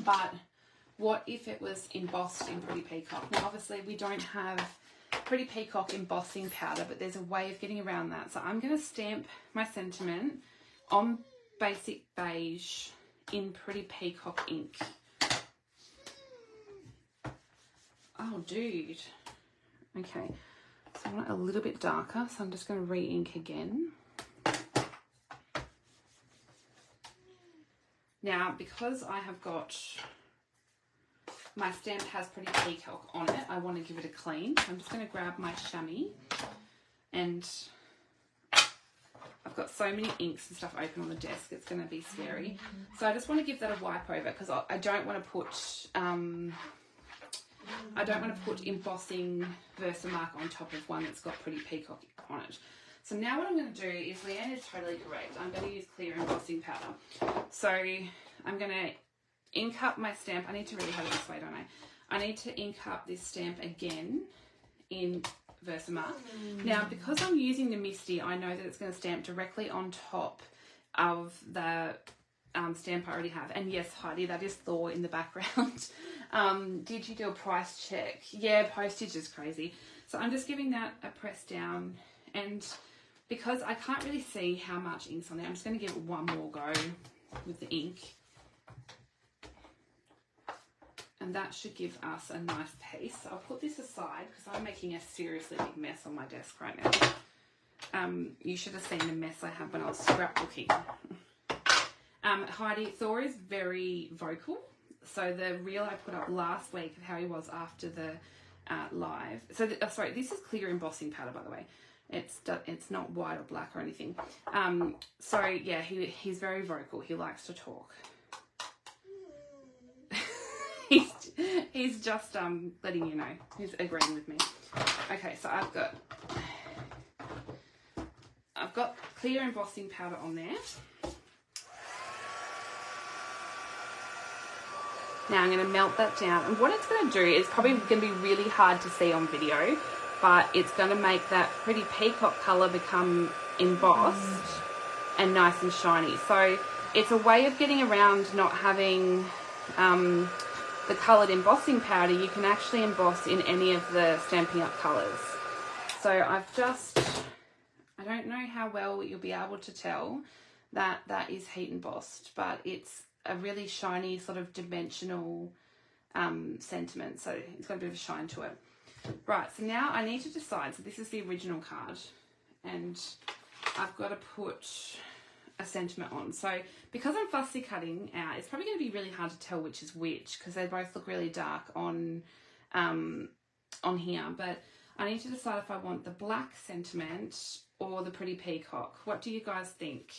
but what if it was embossed in Pretty Peacock? Now obviously we don't have Pretty Peacock embossing powder, but there's a way of getting around that. So I'm going to stamp my sentiment on basic beige in Pretty Peacock ink. Oh, dude. Okay, so I want it a little bit darker, so I'm just going to re-ink again. Now, because I have got, my stamp has Pretty Peacock on it, I want to give it a clean. So I'm just going to grab my chamois, and I've got so many inks and stuff open on the desk, it's going to be scary. So I just want to give that a wipe over because I don't want to put embossing Versamark on top of one that's got Pretty Peacock on it. So now what I'm going to do is, Leanne is totally correct, I'm going to use clear embossing powder. So I'm going to ink up my stamp. I need to really have it this way, don't I? I need to ink up this stamp again in Versamark. Now, because I'm using the Misty, I know that it's going to stamp directly on top of the stamp I already have. And yes, Heidi, that is Thor in the background. Did you do a price check? Yeah, postage is crazy. So I'm just giving that a press down, and because I can't really see how much ink's on there, I'm just going to give it one more go with the ink. And that should give us a nice piece. So I'll put this aside because I'm making a seriously big mess on my desk right now. You should have seen the mess I had when I was scrapbooking. Heidi, Thor is very vocal. So the reel I put up last week of how he was after the live. So, sorry, this is clear embossing powder, by the way. It's not white or black or anything. So yeah, he's very vocal. He likes to talk. He's just letting you know. He's agreeing with me. Okay, so I've got clear embossing powder on there. Now I'm going to melt that down, and what it's going to do is probably going to be really hard to see on video, but it's going to make that Pretty Peacock colour become embossed and nice and shiny. So it's a way of getting around not having the coloured embossing powder, you can actually emboss in any of the Stampin' Up colours. So I've just, I don't know how well you'll be able to tell that that is heat embossed, but it's a really shiny sort of dimensional sentiment. So it's got a bit of a shine to it. Right, so now I need to decide. So this is the original card, and I've got to put a sentiment on. So because I'm fussy cutting out, it's probably going to be really hard to tell which is which because they both look really dark on here. But I need to decide if I want the black sentiment or the pretty peacock. What do you guys think?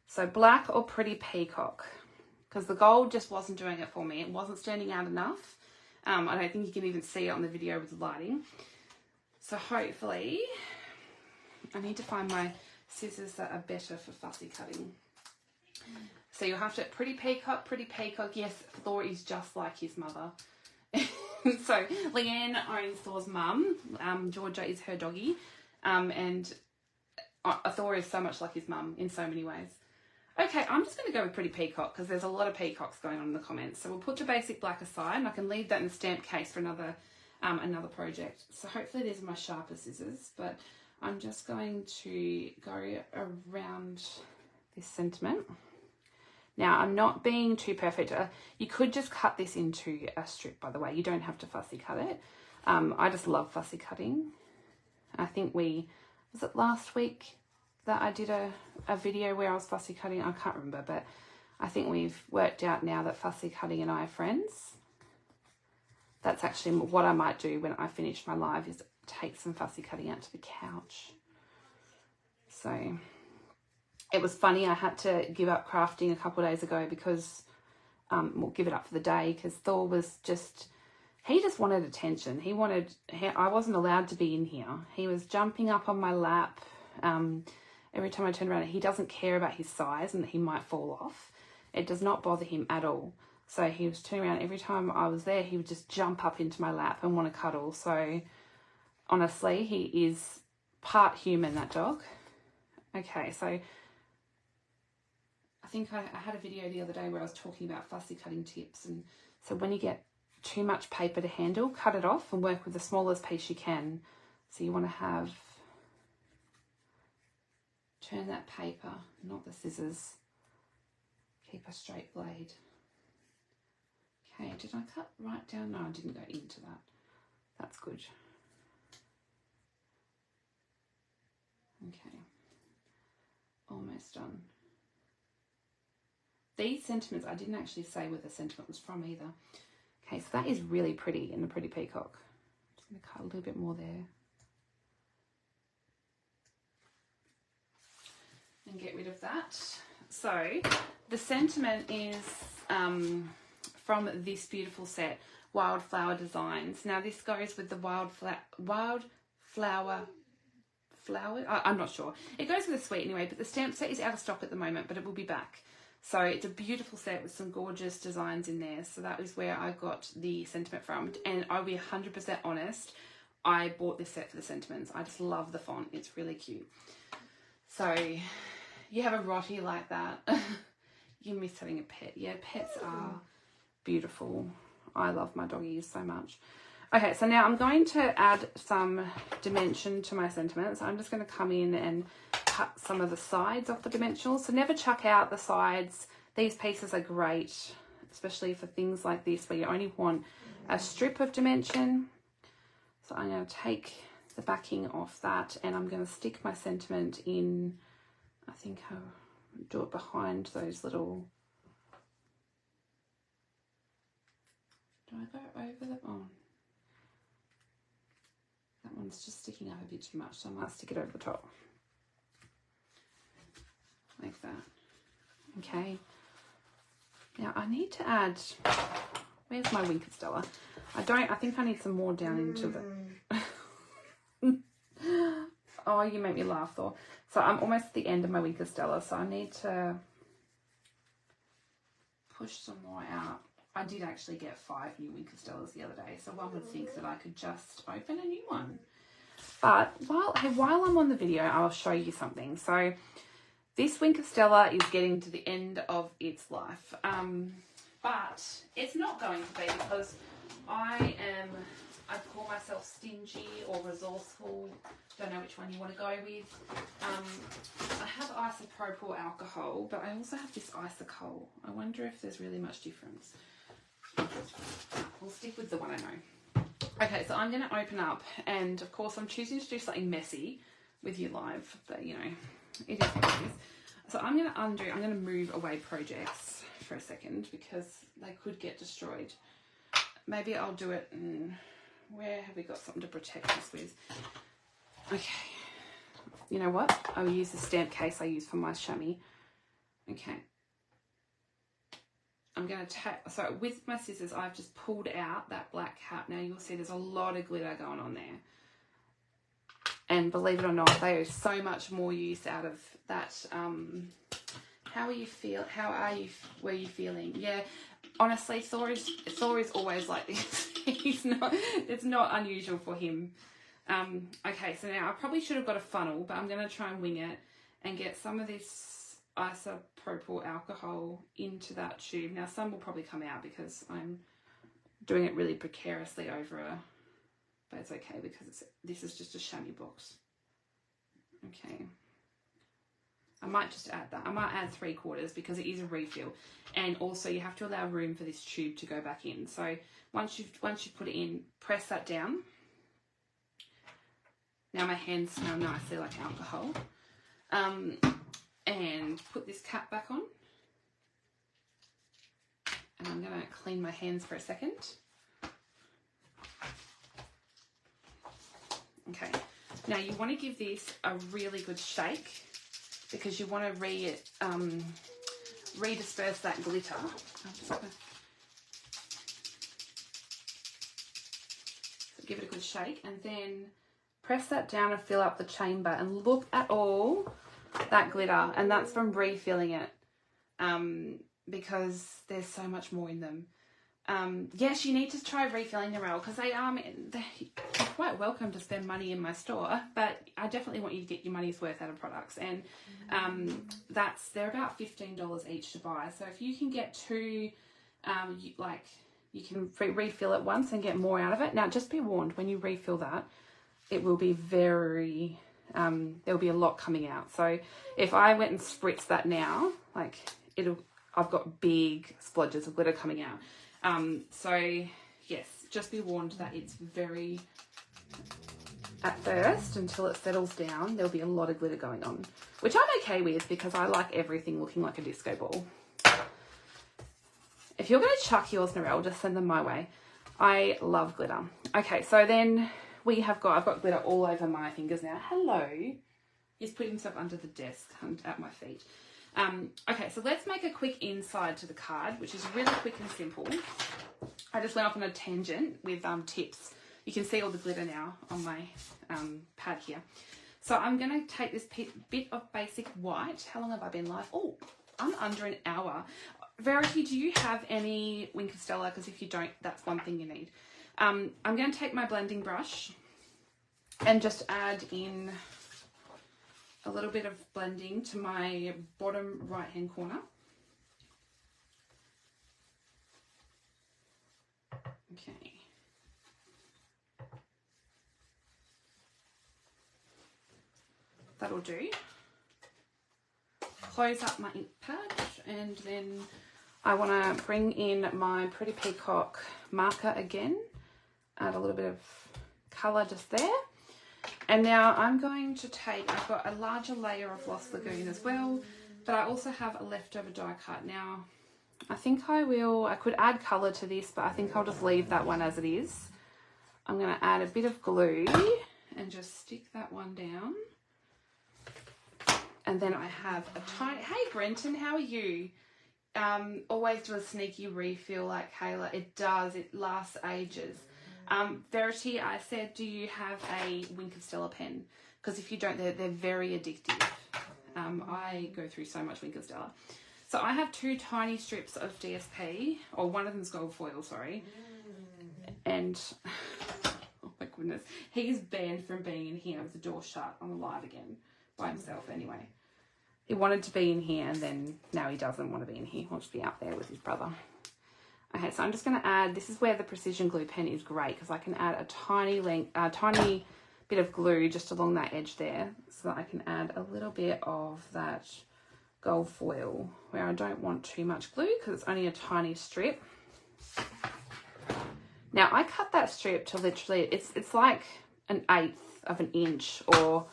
So black or pretty peacock? Because the gold just wasn't doing it for me. It wasn't standing out enough. I don't think you can even see it on the video with the lighting. So hopefully, I need to find my scissors that are better for fussy cutting. So you'll have to, pretty peacock. Yes, Thor is just like his mother. So Leanne owns Thor's mum. Georgia is her doggy. And Thor is so much like his mum in so many ways. Okay, I'm just going to go with pretty peacock because there's a lot of peacocks going on in the comments. So we'll put the basic black aside, and I can leave that in the stamp case for another project. So hopefully these are my sharper scissors, but I'm just going to go around this sentiment. Now, I'm not being too perfect. You could just cut this into a strip, by the way. You don't have to fussy cut it. I just love fussy cutting. I think was it last week that I did a video where I was fussy cutting? I can't remember, but I think we've worked out now that fussy cutting and I are friends. That's actually what I might do when I finish my live, is take some fussy cutting out to the couch. So it was funny, I had to give up crafting a couple of days ago because, well, give it up for the day because Thor was just, he just wanted attention. I wasn't allowed to be in here. He was jumping up on my lap. Every time I turned around, he doesn't care about his size and that he might fall off. It does not bother him at all. So he was turning around every time I was there, he would just jump up into my lap and want to cuddle. So honestly, he is part human, that dog. Okay, so I think I had a video the other day where I was talking about fussy cutting tips. And so when you get too much paper to handle, cut it off and work with the smallest piece you can. So you want to turn that paper, not the scissors. Keep a straight blade. Okay, did I cut right down? No, I didn't go into that. That's good. Okay, almost done. These sentiments, I didn't actually say where the sentiment was from either. Okay, so that is really pretty in the pretty peacock. I'm just going to cut a little bit more there. And get rid of that. So the sentiment is from this beautiful set, Wildflower Designs. Now this goes with the wildflower, I'm not sure. It goes with the sweet anyway, but the stamp set is out of stock at the moment, but it will be back. So it's a beautiful set with some gorgeous designs in there. So that is where I got the sentiment from. And I'll be 100% honest, I bought this set for the sentiments. I just love the font. It's really cute. So you have a Rottie like that. You miss having a pet. Yeah, pets are beautiful. I love my doggies so much. Okay, so now I'm going to add some dimension to my sentiments. I'm just going to come in and cut some of the sides off the dimensionals. So never chuck out the sides. These pieces are great, especially for things like this where you only want a strip of dimension. So I'm going to take the backing off that and I'm going to stick my sentiment in. I think I'll do it behind those little... Do I go over them? Oh. That one's just sticking up a bit too much, so I might stick it over the top. Like that. Okay. Now I need to add... Where's my Winker Stella? I think I need some more down into the... Oh, you make me laugh, Thor. So I'm almost at the end of my Winker Stella, so I need to push some more out. I did actually get 5 new Winker Stellas the other day, so one would think that I could just open a new one. But while I'm on the video, I'll show you something. So this Winker Stella is getting to the end of its life. but it's not going to be because I call myself stingy or resourceful. Don't know which one you want to go with. I have isopropyl alcohol, but I also have this isocol. I wonder if there's really much difference. We'll stick with the one I know. Okay, so I'm going to open up, and of course I'm choosing to do something messy with you live, but you know, it is what it is. So I'm going to move away projects for a second because they could get destroyed. Maybe I'll do it in, where have we got something to protect this with? Okay, you know what? I'll use the stamp case I use for my chamois. Okay. I'm going to tap, so with my scissors, I've just pulled out that black cap. Now you'll see there's a lot of glitter going on there. And believe it or not, there is so much more use out of that. How are you were you feeling? Yeah, honestly, Thor is always like this. It's not unusual for him. Okay, so now I probably should have got a funnel, but I'm going to try and wing it and get some of this isopropyl alcohol into that tube. Now some will probably come out because I'm doing it really precariously but it's okay because this is just a chamois box. Okay. I might just add that. I might add 3/4 because it is a refill, and also you have to allow room for this tube to go back in. So once you've put it in, press that down. Now my hands smell nicely like alcohol. And put this cap back on. And I'm going to clean my hands for a second. Okay, now you want to give this a really good shake because you want to redisperse that glitter. I'm just gonna give it a good shake and then press that down and fill up the chamber, and look at all that glitter, and that's from refilling it because there's so much more in them. Yes, you need to try refilling them, because they're quite welcome to spend money in my store, but I definitely want you to get your money's worth out of products, and they're about $15 each to buy. So if you can get two, you can refill it once and get more out of it. Now just be warned, when you refill that, it will be very there'll be a lot coming out. So if I went and spritzed that now, I've got big splodges of glitter coming out. So yes, just be warned that it's very, at first, until it settles down, there'll be a lot of glitter going on, which I'm okay with because I like everything looking like a disco ball. If you're going to chuck yours, Narelle, just send them my way. I love glitter. Okay, so then I've got glitter all over my fingers now. Hello. He's put himself under the desk and at my feet. Okay, so let's make a quick inside to the card, which is really quick and simple. I just went off on a tangent with tips. You can see all the glitter now on my pad here. So I'm going to take this bit of basic white. How long have I been live? Oh, I'm under an hour. Verity, do you have any Wink of Stella? Because if you don't, that's one thing you need. I'm going to take my blending brush and just add in a little bit of blending to my bottom right hand corner. Okay. That'll do. Close up my ink pad, and then I want to bring in my Pretty Peacock marker again. Add a little bit of colour just there. And now I'm going to I've got a larger layer of Lost Lagoon as well, but I also have a leftover die cut. Now, I think I could add colour to this, but I think I'll just leave that one as it is. I'm going to add a bit of glue and just stick that one down. And then I have a tiny, hey Brenton, how are you? Always do a sneaky refill like Kayla. It does, it lasts ages. Verity, I said, do you have a Wink of Stella pen? Because if you don't, they're very addictive. I go through so much Wink of Stella. So I have 2 tiny strips of DSP, or one of them's gold foil, sorry. And, oh my goodness, he's banned from being in here with the door shut on the live again, by himself anyway. He wanted to be in here, and then now he doesn't want to be in here. He wants to be out there with his brother. Okay, so I'm just going to add, this is where the precision glue pen is great because I can add a tiny bit of glue just along that edge there so that I can add a little bit of that gold foil where I don't want too much glue because it's only a tiny strip. Now I cut that strip to literally, it's like 1/8 of an inch or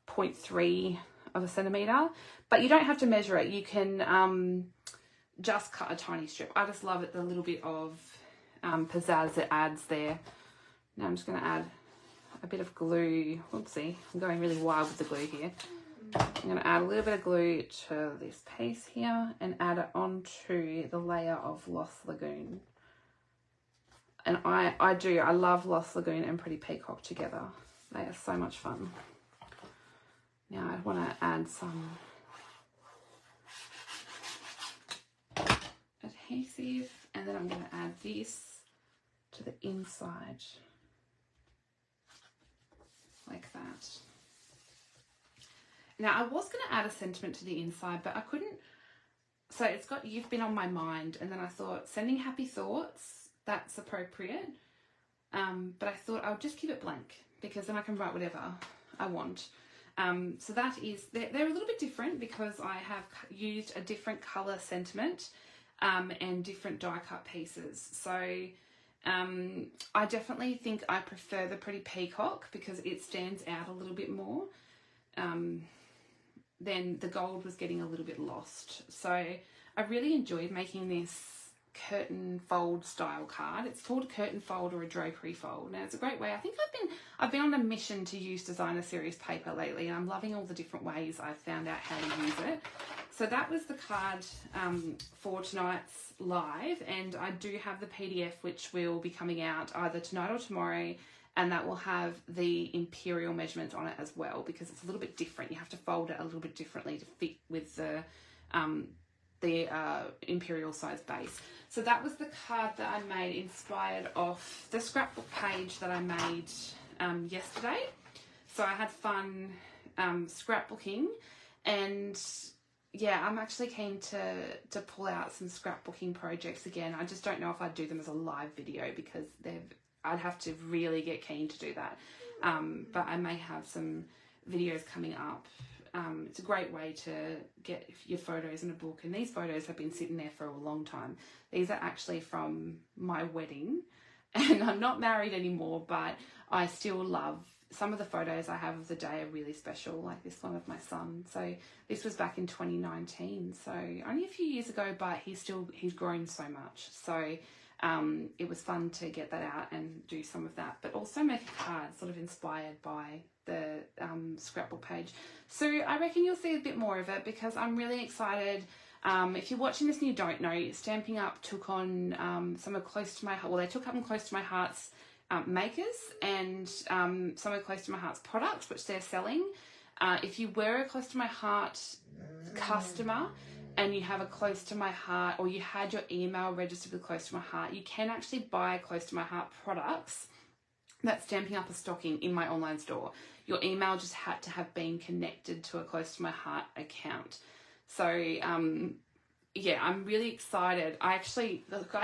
0.3 of a centimetre, but you don't have to measure it. You can just cut a tiny strip. I just love it, the little bit of pizzazz it adds there. Now I'm just going to add a bit of glue. Oopsie, I'm going really wild with the glue here. I'm going to add a little bit of glue to this piece here and add it onto the layer of Lost Lagoon. And I love Lost Lagoon and Pretty Peacock together. They are so much fun. Now I want to add some adhesive, and then I'm going to add this to the inside like that. Now I was going to add a sentiment to the inside, but I couldn't. So it's got "You've Been on My Mind," and then I thought sending happy thoughts, that's appropriate. But I thought I would just keep it blank because then I can write whatever I want. So that is, they're a little bit different because I have used a different colour sentiment and different die cut pieces. So I definitely think I prefer the Pretty Peacock because it stands out a little bit more. Then the gold was getting a little bit lost. So I really enjoyed making this curtain fold style card. It's called a curtain fold or a drapery fold. Now it's a great way. I think I've been on a mission to use designer series paper lately, and I'm loving all the different ways I've found out how to use it. So that was the card for tonight's live, and I do have the PDF which will be coming out either tonight or tomorrow, and that will have the imperial measurements on it as well because it's a little bit different. You have to fold it a little bit differently to fit with the imperial size base. So that was the card that I made inspired off the scrapbook page that I made yesterday. So I had fun scrapbooking, and yeah, I'm actually keen to pull out some scrapbooking projects again. I just don't know if I'd do them as a live video because I'd have to really get keen to do that. But I may have some videos coming up. It's a great way to get your photos in a book, and these photos have been sitting there for a long time. These are actually from my wedding, and I'm not married anymore, but I still love some of the photos I have of the day are really special, like this one of my son. So this was back in 2019, so only a few years ago, but he's grown so much. So it was fun to get that out and do some of that, but also make a card sort of inspired by the scrapbook page. So I reckon you'll see a bit more of it because I'm really excited. If you're watching this and you don't know, Stampin' Up took on some of Close to My Heart, well, they took up in Close to My Heart's makers and some of Close to My Heart's products, which they're selling. If you were a Close to My Heart customer and you have a Close to My Heart, or you had your email registered with Close to My Heart, you can actually buy Close to My Heart products that Stampin' Up is stocking in my online store. Your email just had to have been connected to a Close to My Heart account. So yeah, I'm really excited. I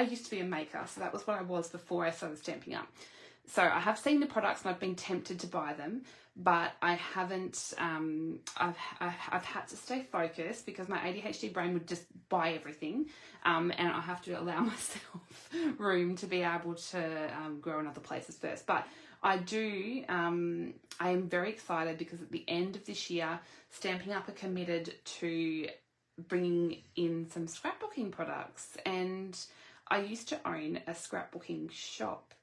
used to be a maker, so that was what I was before I started Stampin' Up. So I have seen the products and I've been tempted to buy them, but I haven't. I've had to stay focused because my ADHD brain would just buy everything, and I have to allow myself room to be able to grow in other places first. But I do. I am very excited because at the end of this year, Stampin' Up are committed to bringing in some scrapbooking products, and I used to own a scrapbooking shop,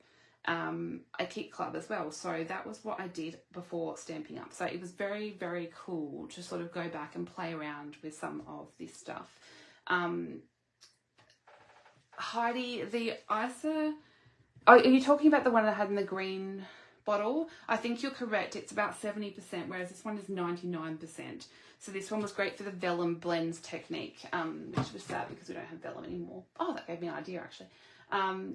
a kit club as well, so that was what I did before Stampin' Up. So it was very, very cool to sort of go back and play around with some of this stuff. Heidi, the ISA, are you talking about the one I had in the green bottle? I think you're correct, it's about 70%, whereas this one is 99%. So this one was great for the vellum blends technique, which was sad because we don't have vellum anymore. Oh, that gave me an idea actually.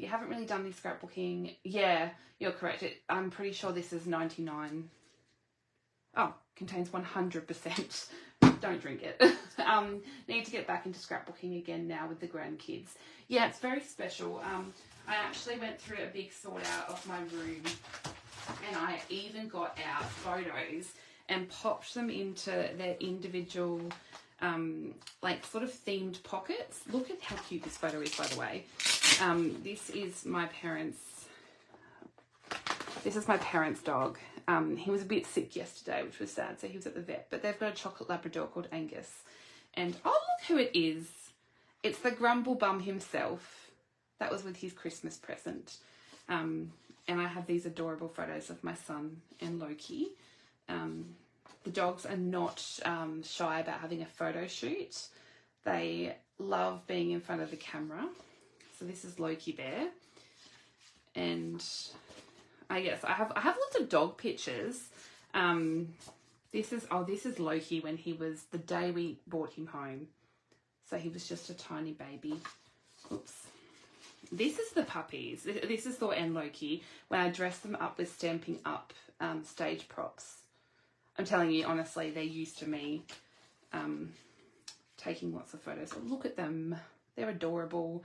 You haven't really done any scrapbooking. Yeah, you're correct. I'm pretty sure this is 99. Oh, contains 100% don't drink it. Need to get back into scrapbooking again now with the grandkids. Yeah, it's very special. I actually went through a big sort out of my room, and I even got out photos and popped them into their individual like sort of themed pockets. Look at how cute this photo is, by the way. This is my parents' dog. He was a bit sick yesterday, which was sad, so he was at the vet. But they've got a chocolate Labrador called Angus. And oh, look who it is. It's the Grumble Bum himself. That was with his Christmas present. And I have these adorable photos of my son and Loki. The dogs are not shy about having a photo shoot. They love being in front of the camera. So this is Loki Bear. And yes, I have lots of dog pictures. This is Loki when he was, the day we brought him home. So he was just a tiny baby. Oops. This is the puppies. This is Thor and Loki when I dressed them up with Stampin' Up stage props. I'm telling you, honestly, they're used to me taking lots of photos. Oh, look at them. They're adorable.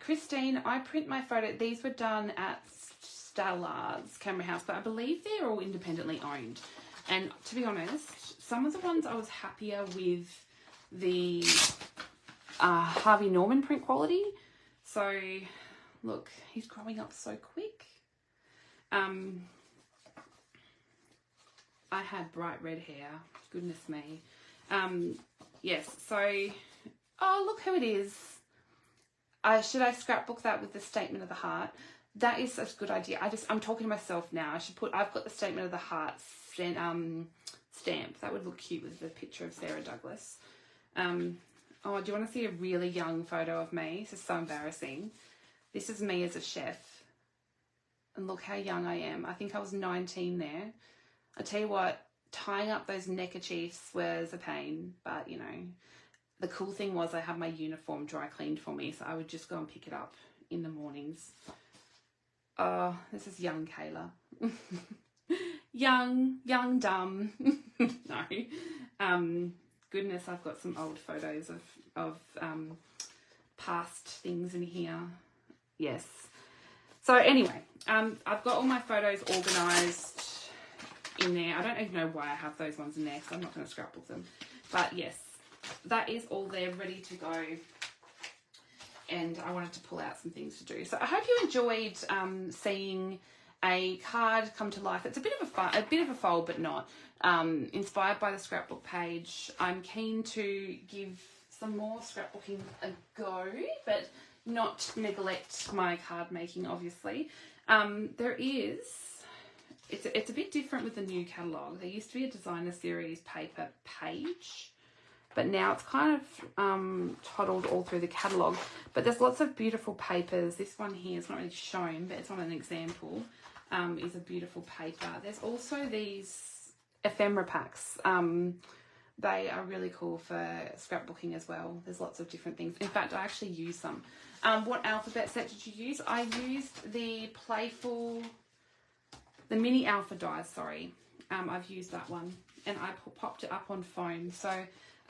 Christine, I print my photo. These were done at Stellar's Camera House, but I believe they're all independently owned. And to be honest, some of the ones I was happier with the Harvey Norman print quality. So, look, he's growing up so quick. I had bright red hair. Goodness me. Yes, so, oh, look who it is. Should I scrapbook that with the Statement of the Heart? That is such a good idea. I'm talking to myself now. I've got the Statement of the Heart stamp. That would look cute with the picture of Sarah Douglas. Oh, do you want to see a really young photo of me? This is so embarrassing. This is me as a chef. And look how young I am. I think I was 19 there. I tell you what, tying up those neckerchiefs was a pain. But, you know, the cool thing was I had my uniform dry cleaned for me. So I would just go and pick it up in the mornings. Oh, this is young Kayla. young, dumb. No. Goodness, I've got some old photos of past things in here. Yes. So anyway, I've got all my photos organised in there. I don't even know why I have those ones in there, so I'm not going to scrapbook them. But yes, that is all there, ready to go. And I wanted to pull out some things to do. So I hope you enjoyed seeing a card come to life. It's a bit of a fold, but not. Inspired by the scrapbook page. I'm keen to give some more scrapbooking a go, but not neglect my card making, obviously. It's a bit different with the new catalogue. There used to be a designer series paper page, but now it's kind of toddled all through the catalogue. But there's lots of beautiful papers. This one here is not really shown, but it's not an example. Is a beautiful paper. There's also these ephemera packs. They are really cool for scrapbooking as well. There's lots of different things. In fact, I actually used some. What alphabet set did you use? I used the mini alpha dies, sorry. I've used that one, and I popped it up on foam. So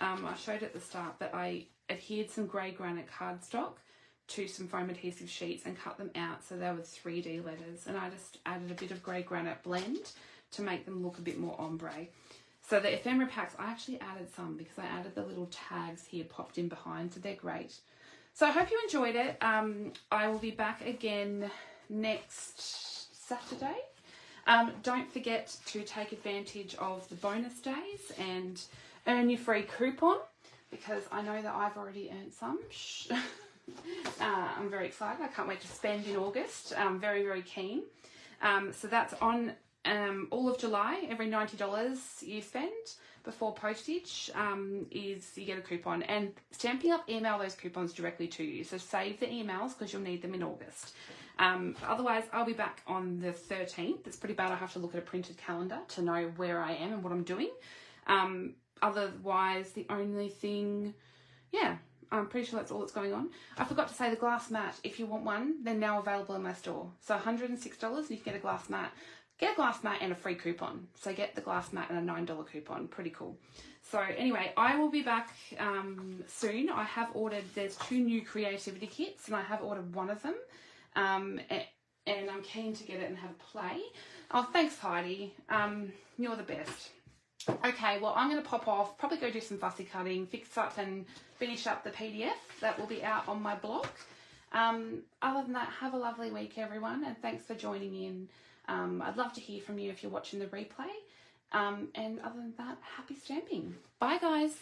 I showed at the start that I adhered some grey granite cardstock to some foam adhesive sheets and cut them out so they were 3D letters, and I just added a bit of grey granite blend to make them look a bit more ombre. So the ephemera packs, I actually added some because I added the little tags here popped in behind, so they're great. So I hope you enjoyed it. I will be back again next Saturday. Don't forget to take advantage of the bonus days and earn your free coupon, because I know that I've already earned some. I'm very excited. I can't wait to spend in August. I'm very, very keen. So that's on all of July. Every $90 you spend before postage is you get a coupon. And Stampin' Up email those coupons directly to you. So save the emails because you'll need them in August. Otherwise, I'll be back on the 13th. It's pretty bad. I have to look at a printed calendar to know where I am and what I'm doing. Otherwise, the only thing, yeah, I'm pretty sure that's all that's going on. I forgot to say the glass mat. If you want one, they're now available in my store. So $106 and you can get a glass mat. get a glass mat and a free coupon. So get the glass mat and a $9 coupon. Pretty cool. So anyway, I will be back soon. I have ordered, there's 2 new creativity kits, and I have ordered one of them. And I'm keen to get it and have a play. Oh, thanks, Heidi. You're the best. Okay, well, I'm going to pop off, probably go do some fussy cutting, fix up and finish up the PDF. That will be out on my blog. Other than that, have a lovely week, everyone, and thanks for joining in. I'd love to hear from you if you're watching the replay. And other than that, happy stamping. Bye, guys.